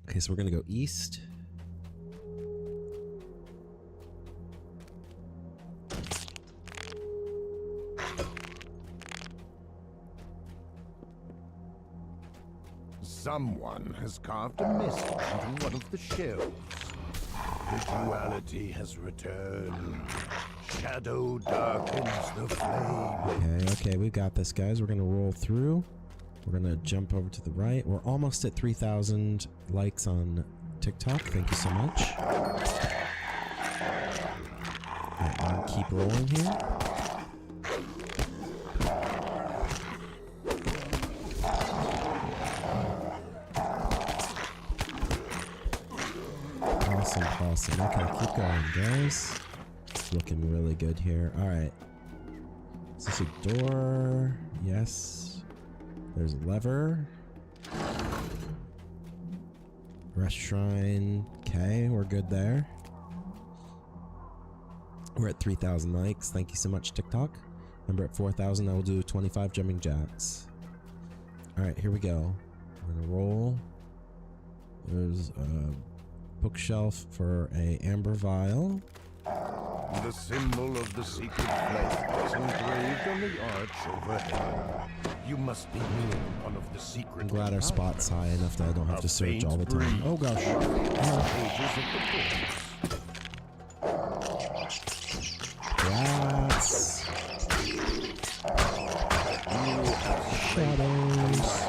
Okay, so we're gonna go east. Someone has carved a message into one of the shelves. The duality has returned. Shadow darkens the flame. Okay, we've got this, guys. We're gonna roll through. We're gonna jump over to the right. We're almost at 3,000 likes on TikTok. Thank you so much. Alright, I'm gonna keep rolling here. Awesome. Okay, keep going, guys. It's looking really good here. Alright. Is this a door? Yes. There's a lever. Rest shrine. Okay, we're good there. We're at 3,000 likes. Thank you so much, TikTok. Remember, at 4,000, I will do 25 jumping jacks. Alright, here we go. We're gonna roll. There's a bookshelf for a amber vial. The symbol of the secret flame is engraved on the arch overhead. You must be near one of the secret. I'm glad our spot's high enough that I don't have to search all the time. Oh gosh. Rats. Shadows.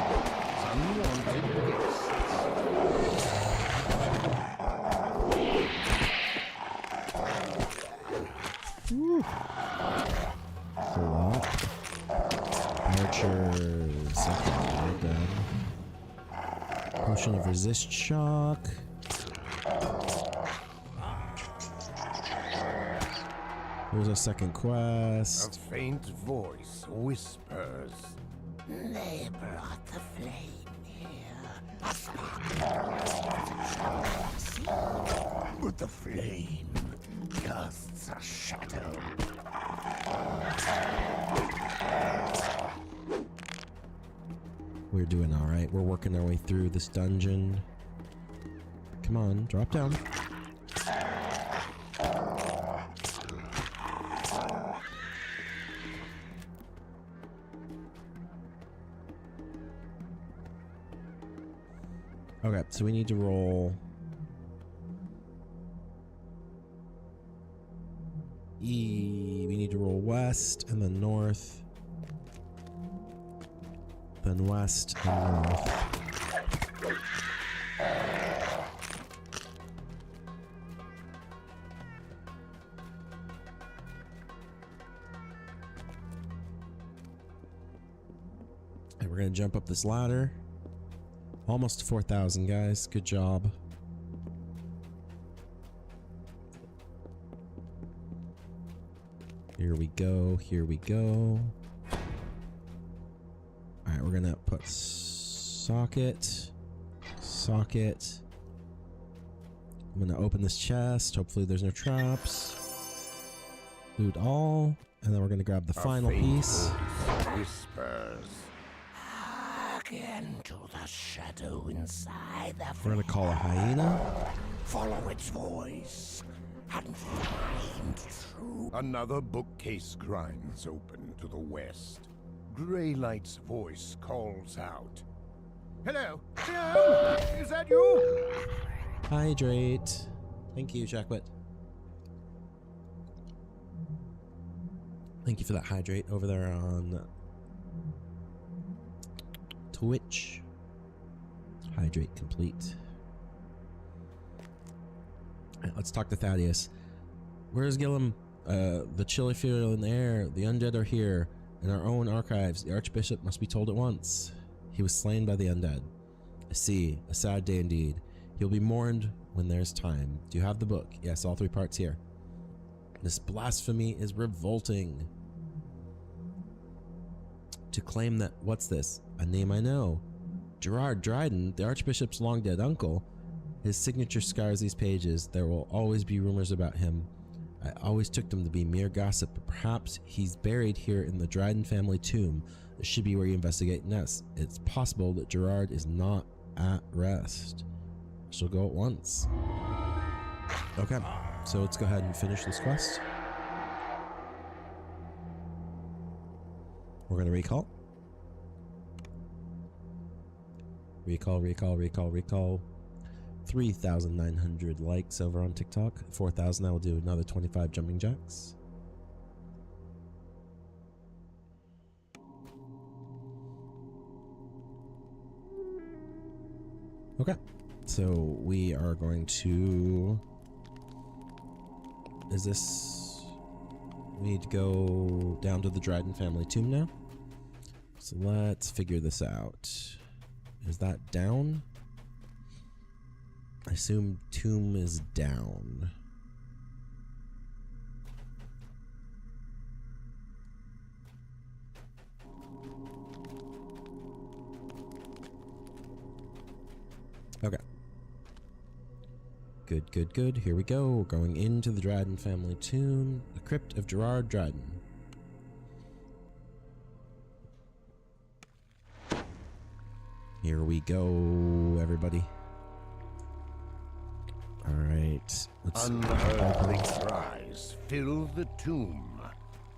Woo. That's a lot. Archers. Okay, we're done. Potion of resist shock. Here's our second A quest. faint voice whispers. They brought the flame here. But the flame casts a shadow. We're doing alright. We're working our way through this dungeon. Come on, drop down. Okay, so we need to roll E. We need to roll west and then north, then west and north. And we're gonna jump up this ladder. Almost to 4,000, guys. Good job. Here we go. Here we go. Alright, we're gonna put socket. Socket. I'm gonna open this chest. Hopefully there's no traps. Loot all. And then we're gonna grab the final piece. Whispers. Again to the shadow inside the We're gonna call a hyena. Follow its voice and find truth. Another bookcase grinds open to the west. Greylight's voice calls out. Hello, Sam? Is that you? Hydrate. Thank you, Jackwit. Thank you for that hydrate over there on Twitch. Hydrate complete. Alright, let's talk to Thaddeus. Where's Gillum? The chilly feel in the air. The undead are here. In our own archives, the Archbishop must be told at once. He was slain by the undead. I see. A sad day indeed. He'll be mourned when there's time. Do you have the book? Yes, all 3 parts here. This blasphemy is revolting. To claim that, what's this? A name I know. Gerard Dryden, the Archbishop's long dead uncle. His signature scars these pages. There will always be rumors about him. I always took them to be mere gossip, but perhaps he's buried here in the Dryden family tomb. This should be where you investigate next. It's possible that Gerard is not at rest. She'll go at once. Okay, so let's go ahead and finish this quest. We're going to recall. Recall. 3,900 likes over on TikTok. 4,000, I will do another 25 jumping jacks. Okay, so we are going to... We need to go down to the Dryden family tomb now. So let's figure this out. Is that down? I assume tomb is down. Okay. Good. Here we go. We're going into the Dryden family tomb. The crypt of Gerard Dryden. Here we go, everybody. Alright. Unearthly cries fill the tomb.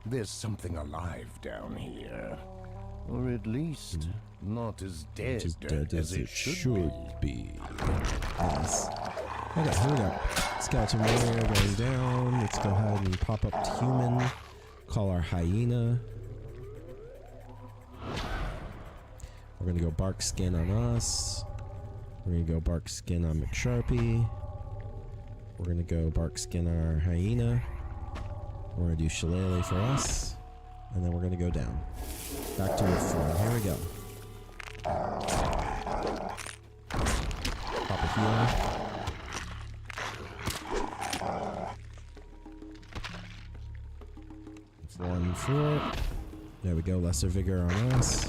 There's something alive down here. Or at least not as dead, as it should be. Yes. Okay, here we go. Skeleton warrior going down. Let's go ahead and pop up to human. Call our hyena. We're gonna go bark skin on us. We're gonna go bark skin on McSharpie. We're gonna go bark skin our hyena. We're gonna do shillelagh for us. And then we're gonna go down. Back to earth form. Here we go. Pop a healer. One for it. There we go. Lesser vigor on us.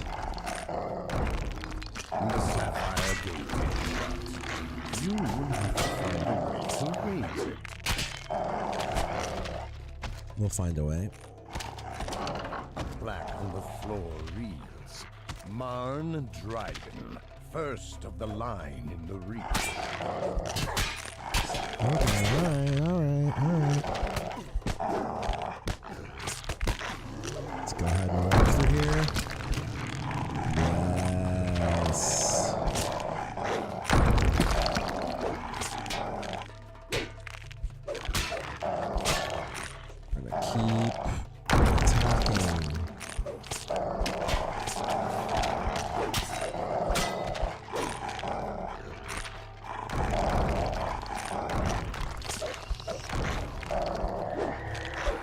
The sapphire gate is shut. You have to find a way to raise it. We'll find a way. Black on the floor reads, Marn Dryden, first of the line in the reach. Okay, alright. Let's go ahead and walk through here. Yes. I'm gonna keep attacking.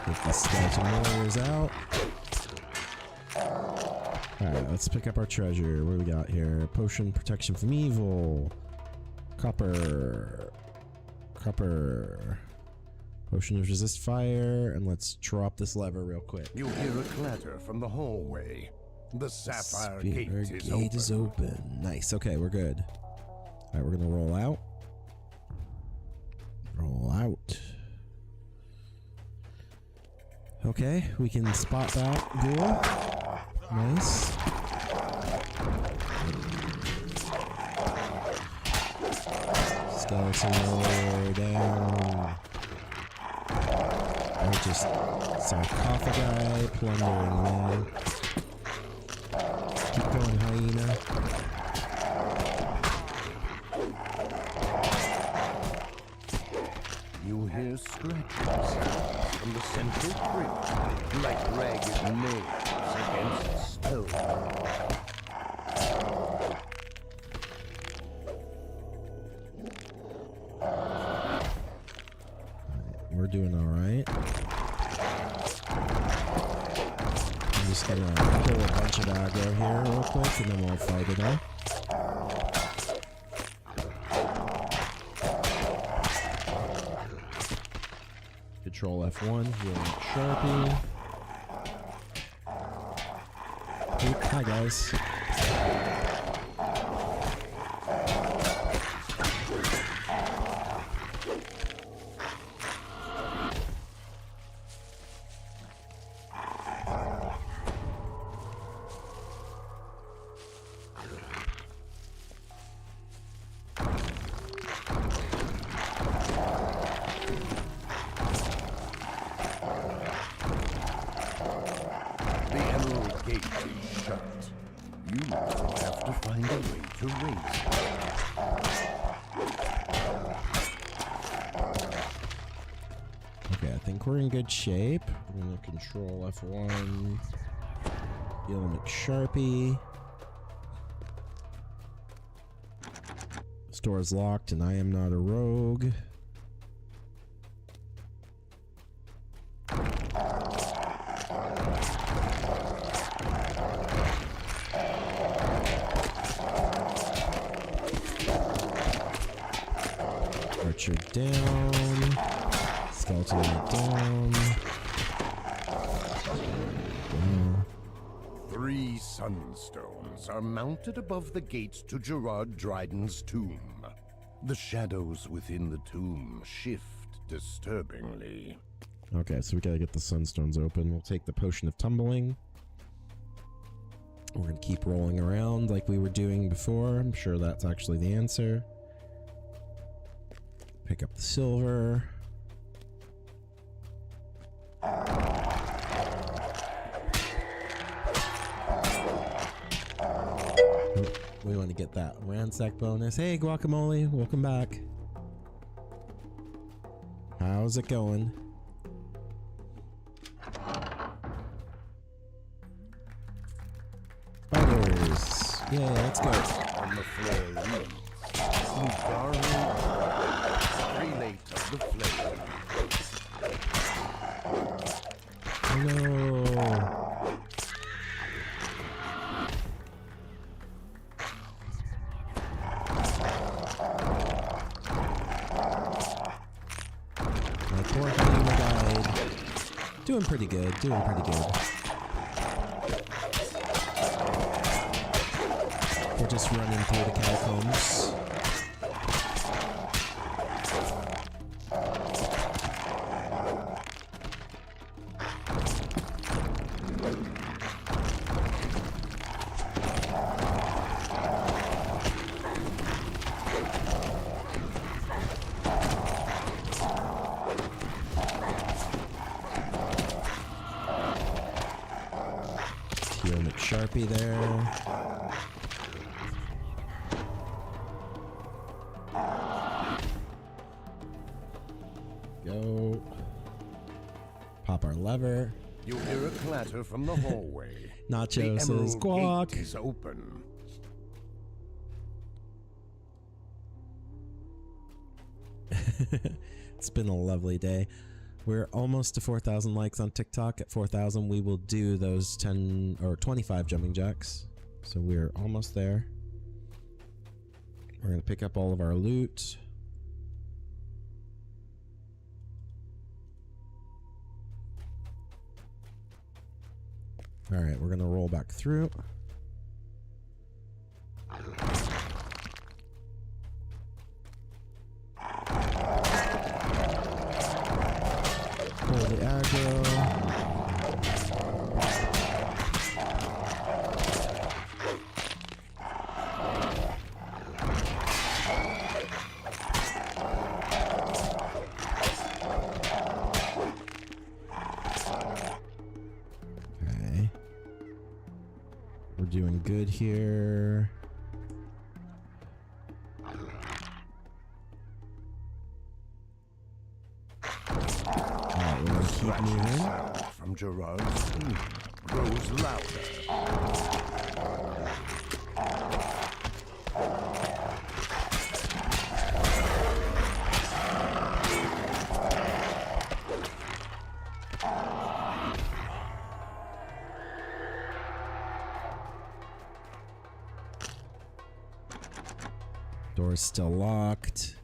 Get the skeleton warriors out. Alright, let's pick up our treasure. What do we got here? Potion protection from evil. Copper. Potion of resist fire. And let's drop this lever real quick. You hear a clatter from the hallway. The sapphire gate is open. Nice. Okay, we're good. Alright, we're gonna roll out. Okay, we can spot that ghoul. Nice. Skeleton roll down. Or just sarcophagi plundering, man. Keep going, hyena. You hear scratching sounds from the central crypt, like ragged nails against stone. We're doing alright. I'm just gonna pull a bunch of aggro here real quick and then we'll fight it off. Control F1, healing Sharpie. Oop, hi guys. The Emerald Gate is shut. You will have to find a way to raise it. Okay, I think we're in good shape. We're gonna control F1. Heal McSharpie. Store is locked and I am not a rogue. Archer down. Skeleton down. Wow. 3 sunstones are mounted above the gates to Gerard Dryden's tomb. The shadows within the tomb shift disturbingly. Okay, so we gotta get the sunstones open. We'll take the potion of tumbling. We're gonna keep rolling around like we were doing before. I'm sure that's actually the answer. Pick up the silver. We want to get that ransack bonus. Hey, Guacamole, welcome back. How's it going? Fighters. Yeah, let's go. On the floor reads, Lucario, Prelate of the Flame. No. My poor hyena died. Doing pretty good, doing pretty good. We're just running through the catacombs. Sharpie there. Go. Pop our lever. You hear a clatter from the hallway. Nacho The says, Emerald "Guac." Gate is open. It's been a lovely day. We're almost to 4,000 likes on TikTok. At 4,000, we will do those 10 or 25 jumping jacks. So we're almost there. We're going to pick up all of our loot. All right, we're going to roll back through. Pull the aggro. Okay. We're doing good here. Alright, we're gonna keep moving. Sound from Gerard's sleep grows louder. Door's still locked.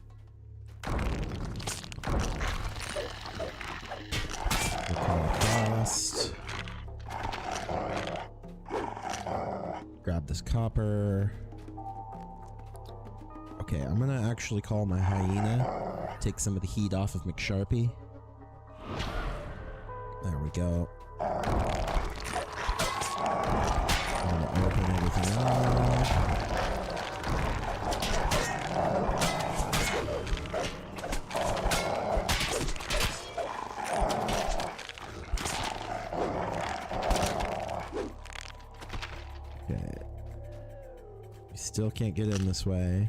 Across. Grab this copper. Okay, I'm gonna actually call my hyena. Take some of the heat off of McSharpie. There we go. I'm gonna open everything up. Still can't get in this way.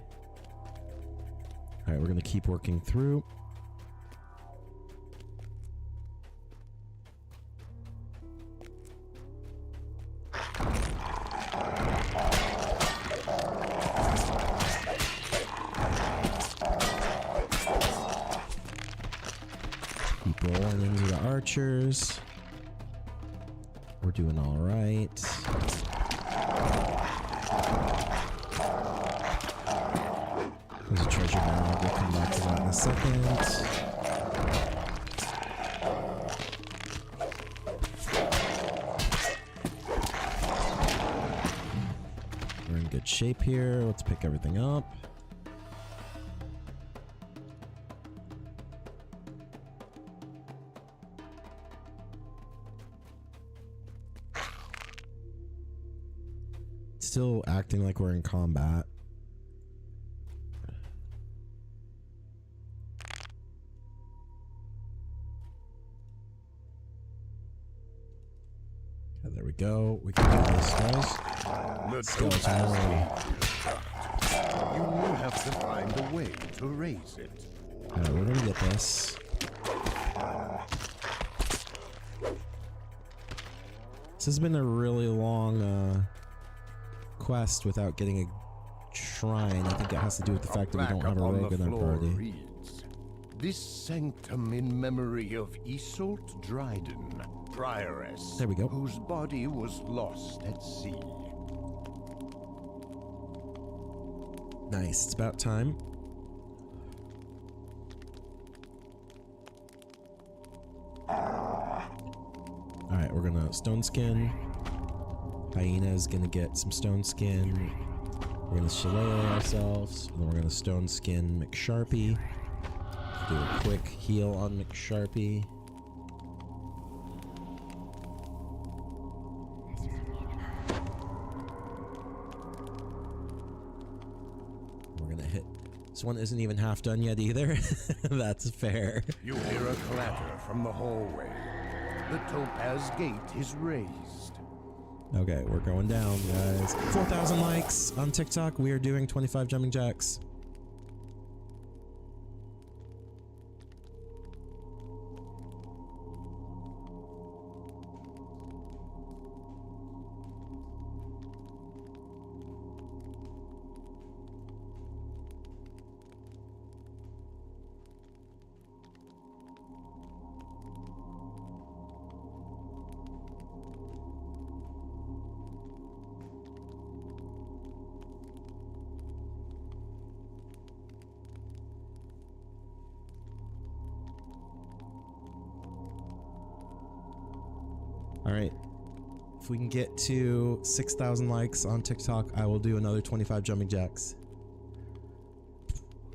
Alright, we're gonna keep working through. Keep rolling into the archers. We're doing alright. There's a treasure bag. We'll come back to that in a second. We're in good shape here. Let's pick everything up. Still acting like we're in combat. There we go. We can do this, guys. Let's go, You will have to find a way to raise it. Alright, we're gonna get this. This has been a really long quest without getting a shrine. I think it has to do with the fact that we don't have a rogue in our party. Reads, this sanctum in memory of Isolt Dryden, prioress, There we go. whose body was lost at sea. Nice. It's about time. Alright, we're gonna stone skin. Hyena's gonna get some stone skin. We're gonna shillelagh ourselves. And then we're gonna stone skin McSharpie. Do a quick heal on McSharpie. We're gonna hit. This one isn't even half done yet either. That's fair. You hear a clatter from the hallway. The topaz gate is raised. Okay, we're going down, guys. 4,000 likes on TikTok. We are doing 25 jumping jacks. Alright, if we can get to 6,000 likes on TikTok, I will do another 25 jumping jacks.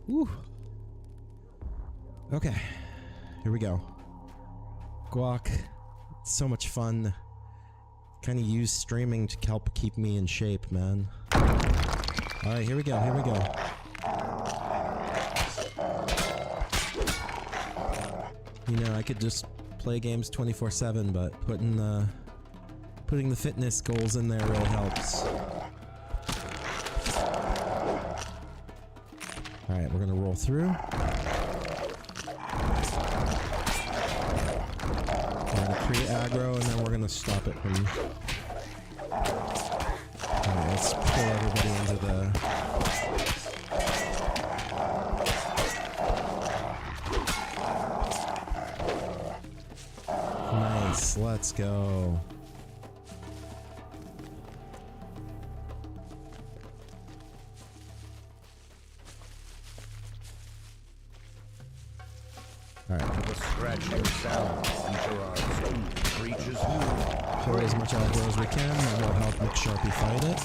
Woo! Okay, here we go. Guac, it's so much fun. Kind of use streaming to help keep me in shape, man. Alright, here we go, here we go. You know, I could just play games 24/7, but putting Putting the fitness goals in there really helps. Alright, we're gonna roll through. We're gonna create aggro and then we're gonna stop it from... Alright, let's pull everybody into the... Nice, let's go. The scratching sounds enter our two creatures who Pour as much aggro as we can, that will help McSharpie fight it.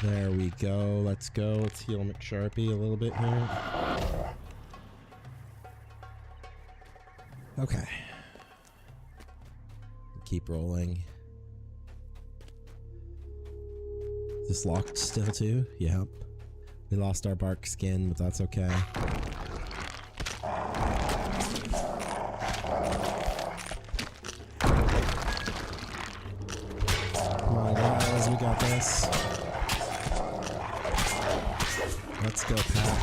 There we go, let's go. Let's heal McSharpie a little bit here. Okay. Keep rolling. Is this locked still too? Yep. We lost our bark skin, but that's okay. Come on guys, we got this. Let's go, Pat.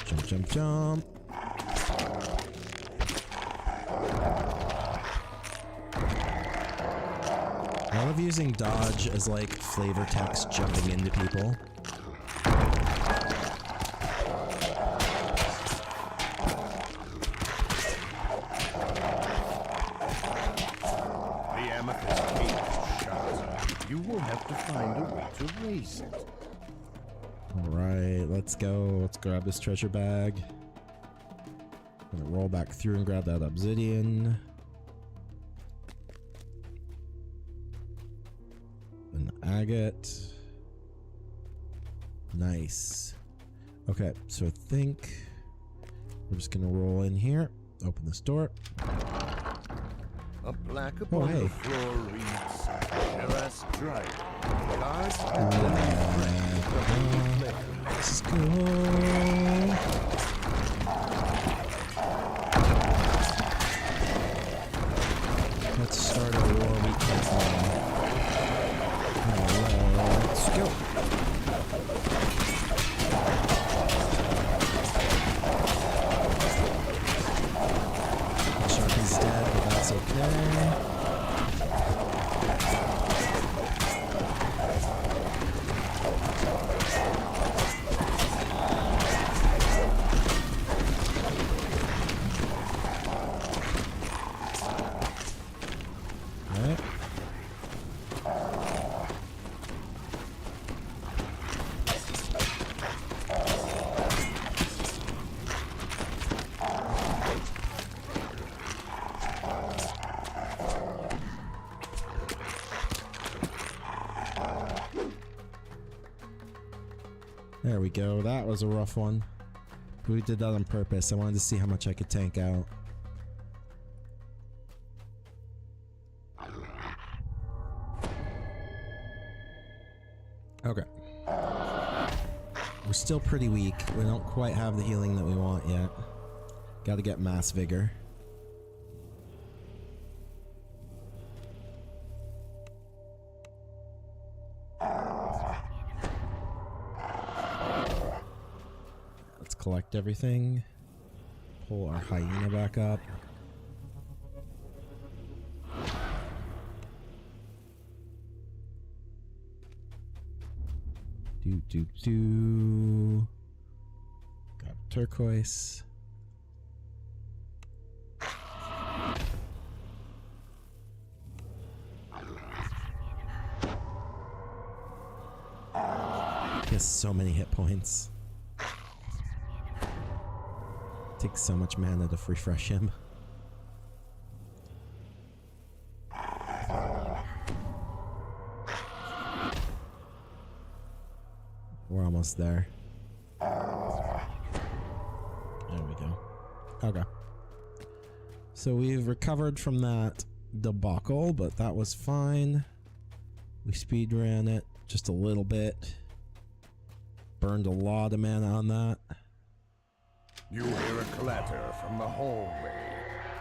Jump, jump, jump. I love using dodge as like flavor text jumping into people. The amethyst cage is shut. You will have to find a way to raise it. Alright, let's go. Let's grab this treasure bag. I'm gonna roll back through and grab that obsidian. An agate. Nice. Okay, so I think we're just gonna roll in here. Open this door. A plaque upon the floor reads, Shiraz Drive. Guards Let's go. Let's start a war we can't win. Let's go. Sharpie's dead, but that's okay. Alright. There we go. That was a rough one. We did that on purpose. I wanted to see how much I could tank out. Okay. We're still pretty weak. We don't quite have the healing that we want yet. Gotta get mass vigor. Let's collect everything. Pull our hyena back up. Got turquoise. He has so many hit points. Takes so much mana to refresh him. We're almost there. There we go. Okay. So we've recovered from that debacle, but that was fine. We speed ran it just a little bit. Burned a lot of mana on that. You hear a clatter from the hallway.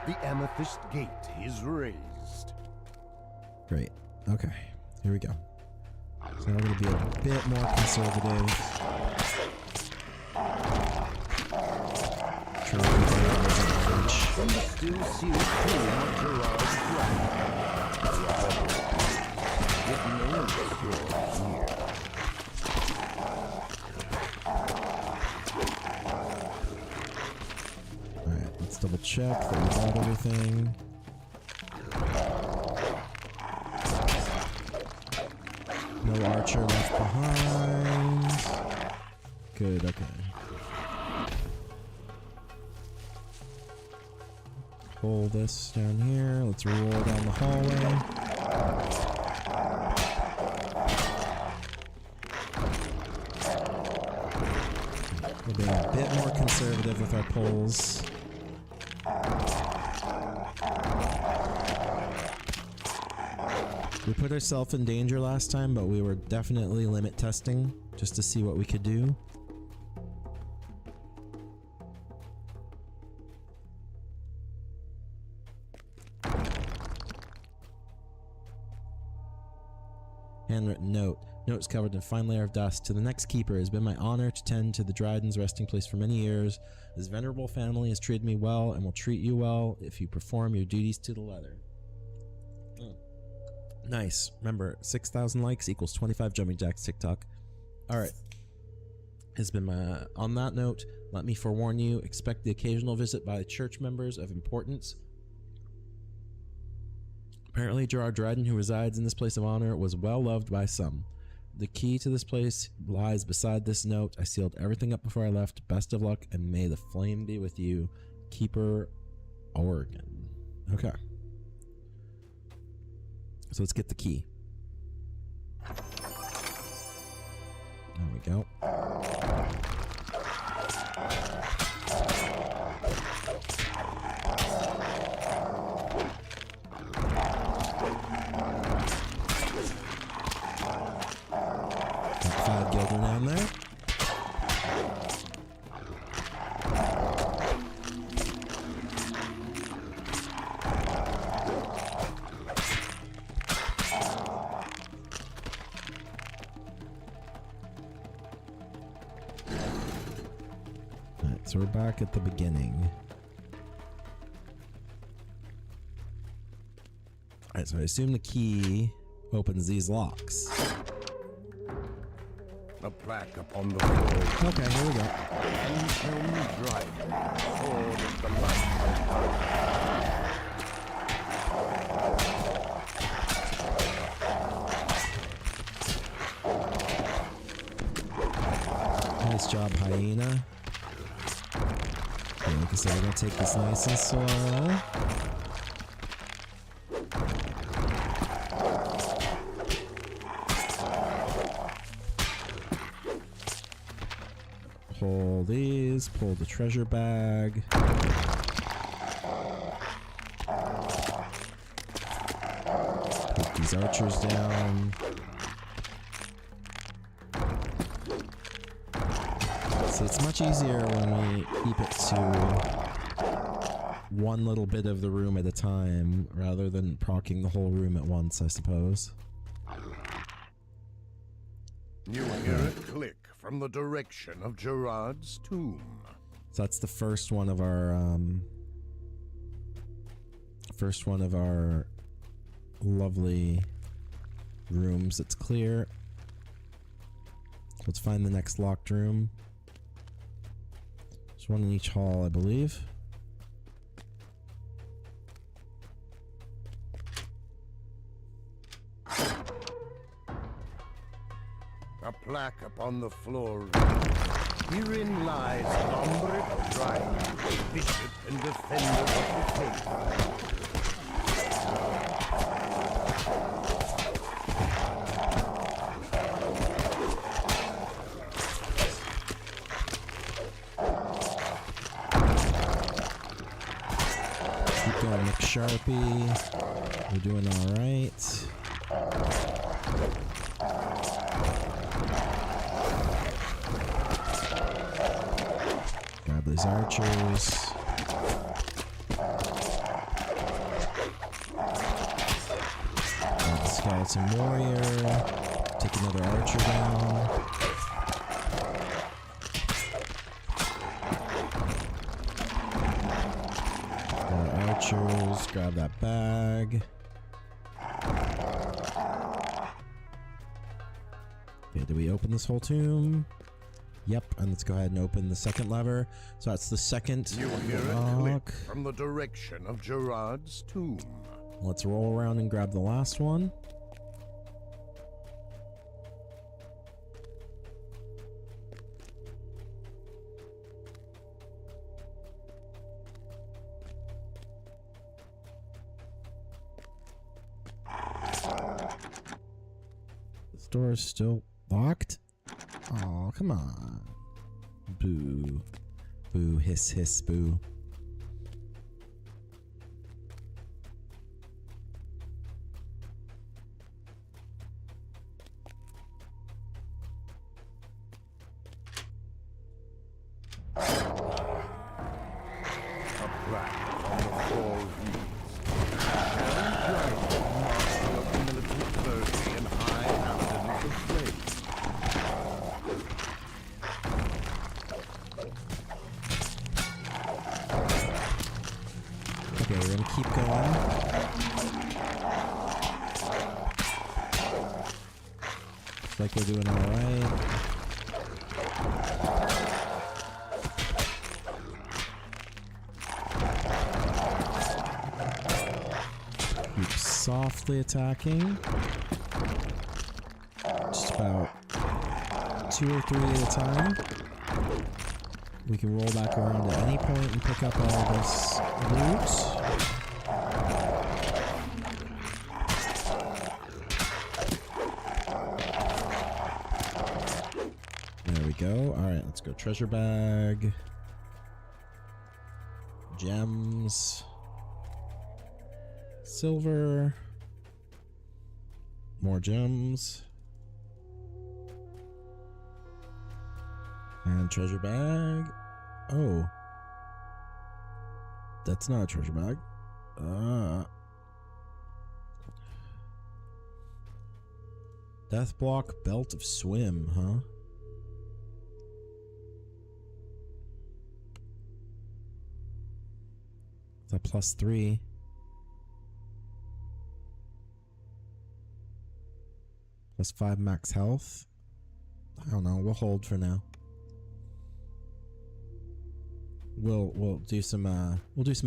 The amethyst gate is raised. Great. Okay. Here we go. So now we're going to be a bit more conservative. Try to keep our eyes on the bench. From the still sealed tomb of Gerard's dragon. It knows you're here. Alright, let's double check that we got everything. No archer left behind. Good, okay. Pull this down here. Let's roll down the hallway. We're being a bit more conservative with our pulls. We put ourselves in danger last time, but we were definitely limit testing just to see what we could do. Handwritten note. Notes covered in a fine layer of dust. To the next keeper, it has been my honor to tend to the Dryden's resting place for many years. This venerable family has treated me well and will treat you well if you perform your duties to the letter. Nice. Remember, 6,000 likes equals 25 jumping jacks TikTok. Alright. Has been my... On that note, let me forewarn you, expect the occasional visit by church members of importance. Apparently, Gerard Dryden, who resides in this place of honor, was well loved by some. The key to this place lies beside this note. I sealed everything up before I left. Best of luck, and may the flame be with you. Keeper, Oregon. Okay. So let's get the key. There we go. Got 5 gilder down there. So we're back at the beginning. Alright, so I assume the key opens these locks. A plaque upon the floor. Okay, here we go. Ancient Dryden, sword of the light. Nice job, hyena. Okay, like I said, we're gonna take this nice and slow. Pull these, pull the treasure bag. Put these archers down. So it's much easier when we keep it to one little bit of the room at a time, rather than procking the whole room at once, I suppose. You hear a click from the direction of Gerard's tomb. So that's the first one of our lovely rooms that's clear. Let's find the next locked room. There's one in each hall, I believe. A plaque upon the floor. Herein lies Lombric Dryden, bishop and defender of the faith. Keep going, McSharpie. We're doing all right. these archers. Grab the skeleton warrior. Take another archer down. More archers. Grab that bag. Okay, do we open this whole tomb? Yep, and let's go ahead and open the second lever. So that's the second You hear a click from the direction of Gerard's tomb. Let's roll around and grab the last one. This door is still locked? Oh, come on. Boo. Boo, hiss, hiss, boo. Okay, we're gonna keep going. Looks like we're doing alright. Keep softly attacking. Just about 2 or 3 at a time. We can roll back around at any point and pick up all this loot. There we go. Alright, let's go. Treasure bag. Gems. Silver. More gems. And treasure bag. Oh. That's not a treasure bag. Death block, belt of swim, huh? Is that +3? +5 max health? I don't know, we'll hold for now. We'll do some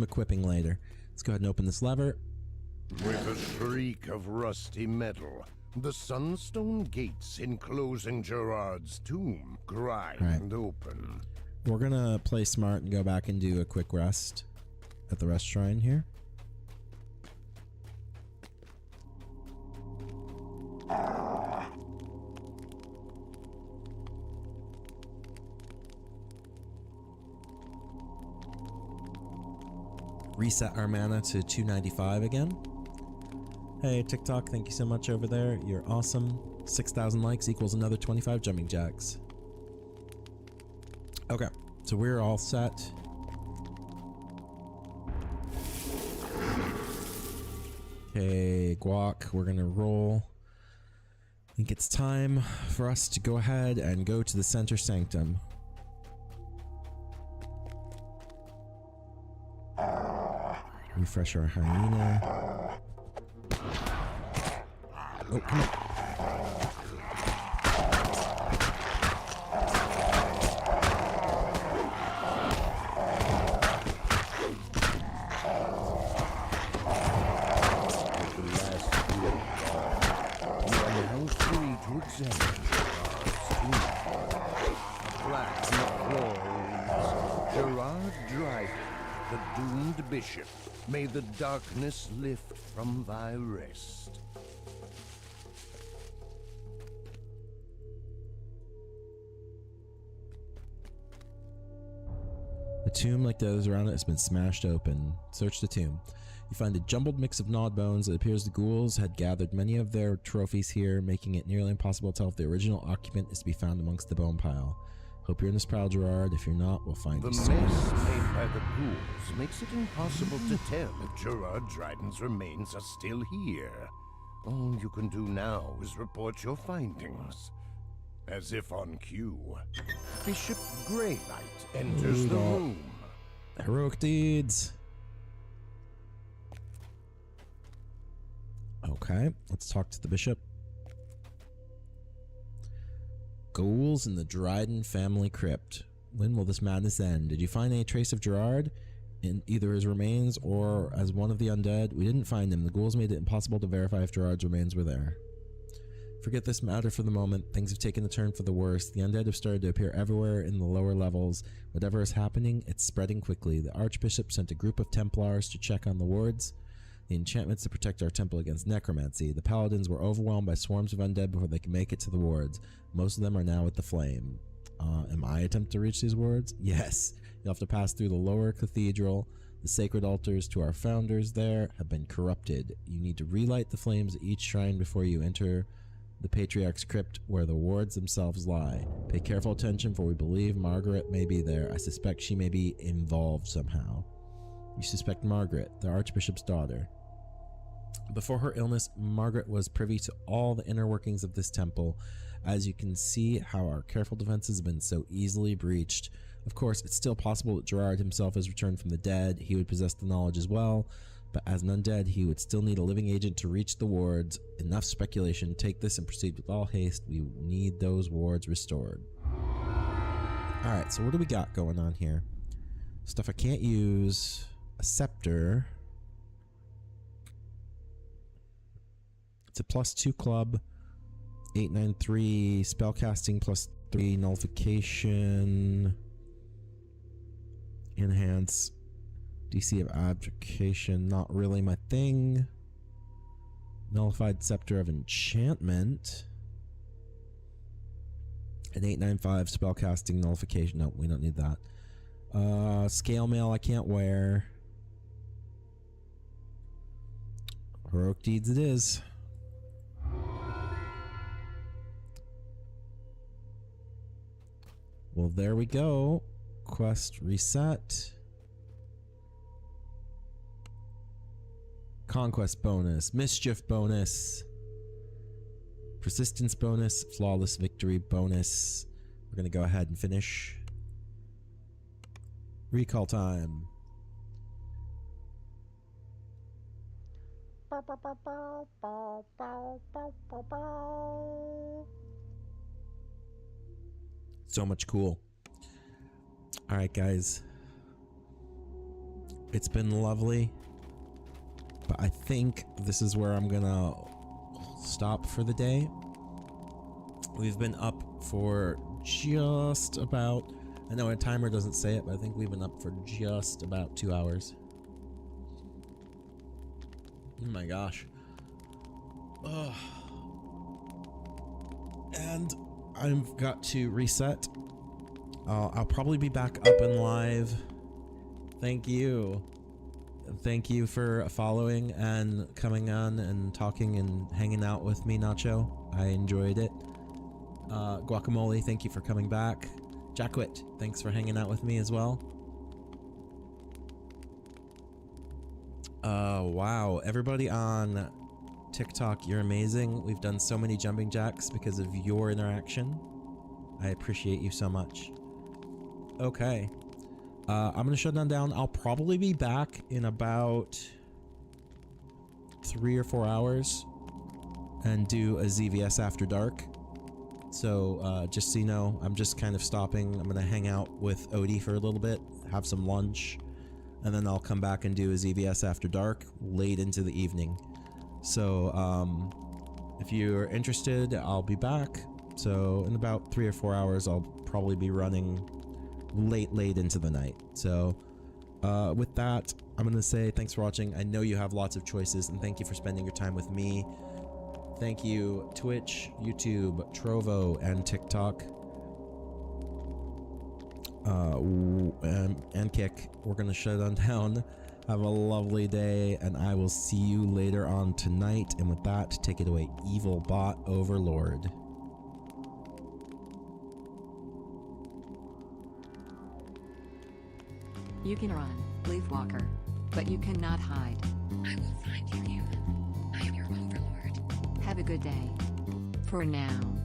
equipping later. Let's go ahead and open this lever. With a shriek of rusty metal, the sunstone gates enclosing Gerard's tomb grind open. We're gonna play smart and go back and do a quick rest at the rest shrine here. Reset our mana to 295 again. Hey TikTok, thank you so much over there. You're awesome. 6,000 likes equals another 25 jumping jacks. Okay, so we're all set. Okay, Guac, we're gonna roll. I think it's time for us to go ahead and go to the center sanctum. Refresh our hyena. Oh, come on. Gerard Dryden, the doomed bishop, may the darkness lift from thy rest. The tomb, like those around it, has been smashed open. Search the tomb. You find a jumbled mix of gnawed bones. It appears the ghouls had gathered many of their trophies here, making it nearly impossible to tell if the original occupant is to be found amongst the bone pile. Hope you're in this proud, Gerard. If you're not, we'll find The you mess soon. made by the ghouls makes it impossible to tell if Gerard Dryden's remains are still here. All you can do now is report your findings. As if on cue, Bishop Greylight enters the room. Heroic deeds. Okay, let's talk to the bishop. Ghouls in the Dryden family crypt. When will this madness end? Did you find any trace of Gerard in either his remains or as one of the undead? We didn't find him. The ghouls made it impossible to verify if Gerard's remains were there. Forget this matter for the moment. Things have taken a turn for the worse. The undead have started to appear everywhere in the lower levels. Whatever is happening, it's spreading quickly. The Archbishop sent a group of Templars to check on the wards. The enchantments to protect our temple against necromancy. The paladins were overwhelmed by swarms of undead before they could make it to the wards. Most of them are now at the flame. Am I attempting to reach these wards? Yes. You'll have to pass through the lower cathedral. The sacred altars to our founders there have been corrupted. You need to relight the flames at each shrine before you enter the Patriarch's crypt where the wards themselves lie. Pay careful attention, for we believe Margaret may be there. I suspect she may be involved somehow. You suspect Margaret, the Archbishop's daughter. Before her illness, Margaret was privy to all the inner workings of this temple. As you can see how our careful defenses have been so easily breached. Of course, it's still possible that Gerard himself has returned from the dead. He would possess the knowledge as well, but as an undead, he would still need a living agent to reach the wards. Enough speculation. Take this and proceed with all haste. We need those wards restored. Alright, so what do we got going on here? Stuff I can't use. A scepter. It's a +2 club. 893 spellcasting +3 nullification. Enhance DC of abjuration, not really my thing. Nullified scepter of enchantment. An 895 spellcasting nullification. No, we don't need that. Scale mail I can't wear. Heroic deeds it is. Well, there we go. Quest reset. Conquest bonus. Mischief bonus. Persistence bonus. Flawless victory bonus. We're going to go ahead and finish. Recall time. So much cool. Alright, guys. It's been lovely. But I think this is where I'm gonna stop for the day. We've been up for just about... I know a timer doesn't say it, but I think we've been up for just about 2 hours. Oh my gosh. Ugh. And I've got to reset. I'll probably be back up and live. Thank you. Thank you for following and coming on and talking and hanging out with me, Nacho. I enjoyed it. Guacamole, thank you for coming back. Jackwit, thanks for hanging out with me as well. Wow. Everybody on TikTok, you're amazing. We've done so many jumping jacks because of your interaction. I appreciate you so much. Okay. I'm going to shut down. I'll probably be back in about 3 or 4 hours and do a ZVS after dark. So just so you know, I'm just kind of stopping. I'm going to hang out with Odie for a little bit, have some lunch, and then I'll come back and do a ZVS after dark late into the evening. So if you're interested, I'll be back. So in about 3 or 4 hours, I'll probably be running late into the night. So with that, I'm gonna say thanks for watching. I know you have lots of choices, and thank you for spending your time with me. Thank you, Twitch, YouTube, Trovo, and TikTok, and Kick. We're gonna shut on down. Have a lovely day, and I will see you later on tonight. And with that, take it away, Evil Bot Overlord. You can run, Leafwalker, but you cannot hide. I will find you, human. I am your overlord. Have a good day. For now.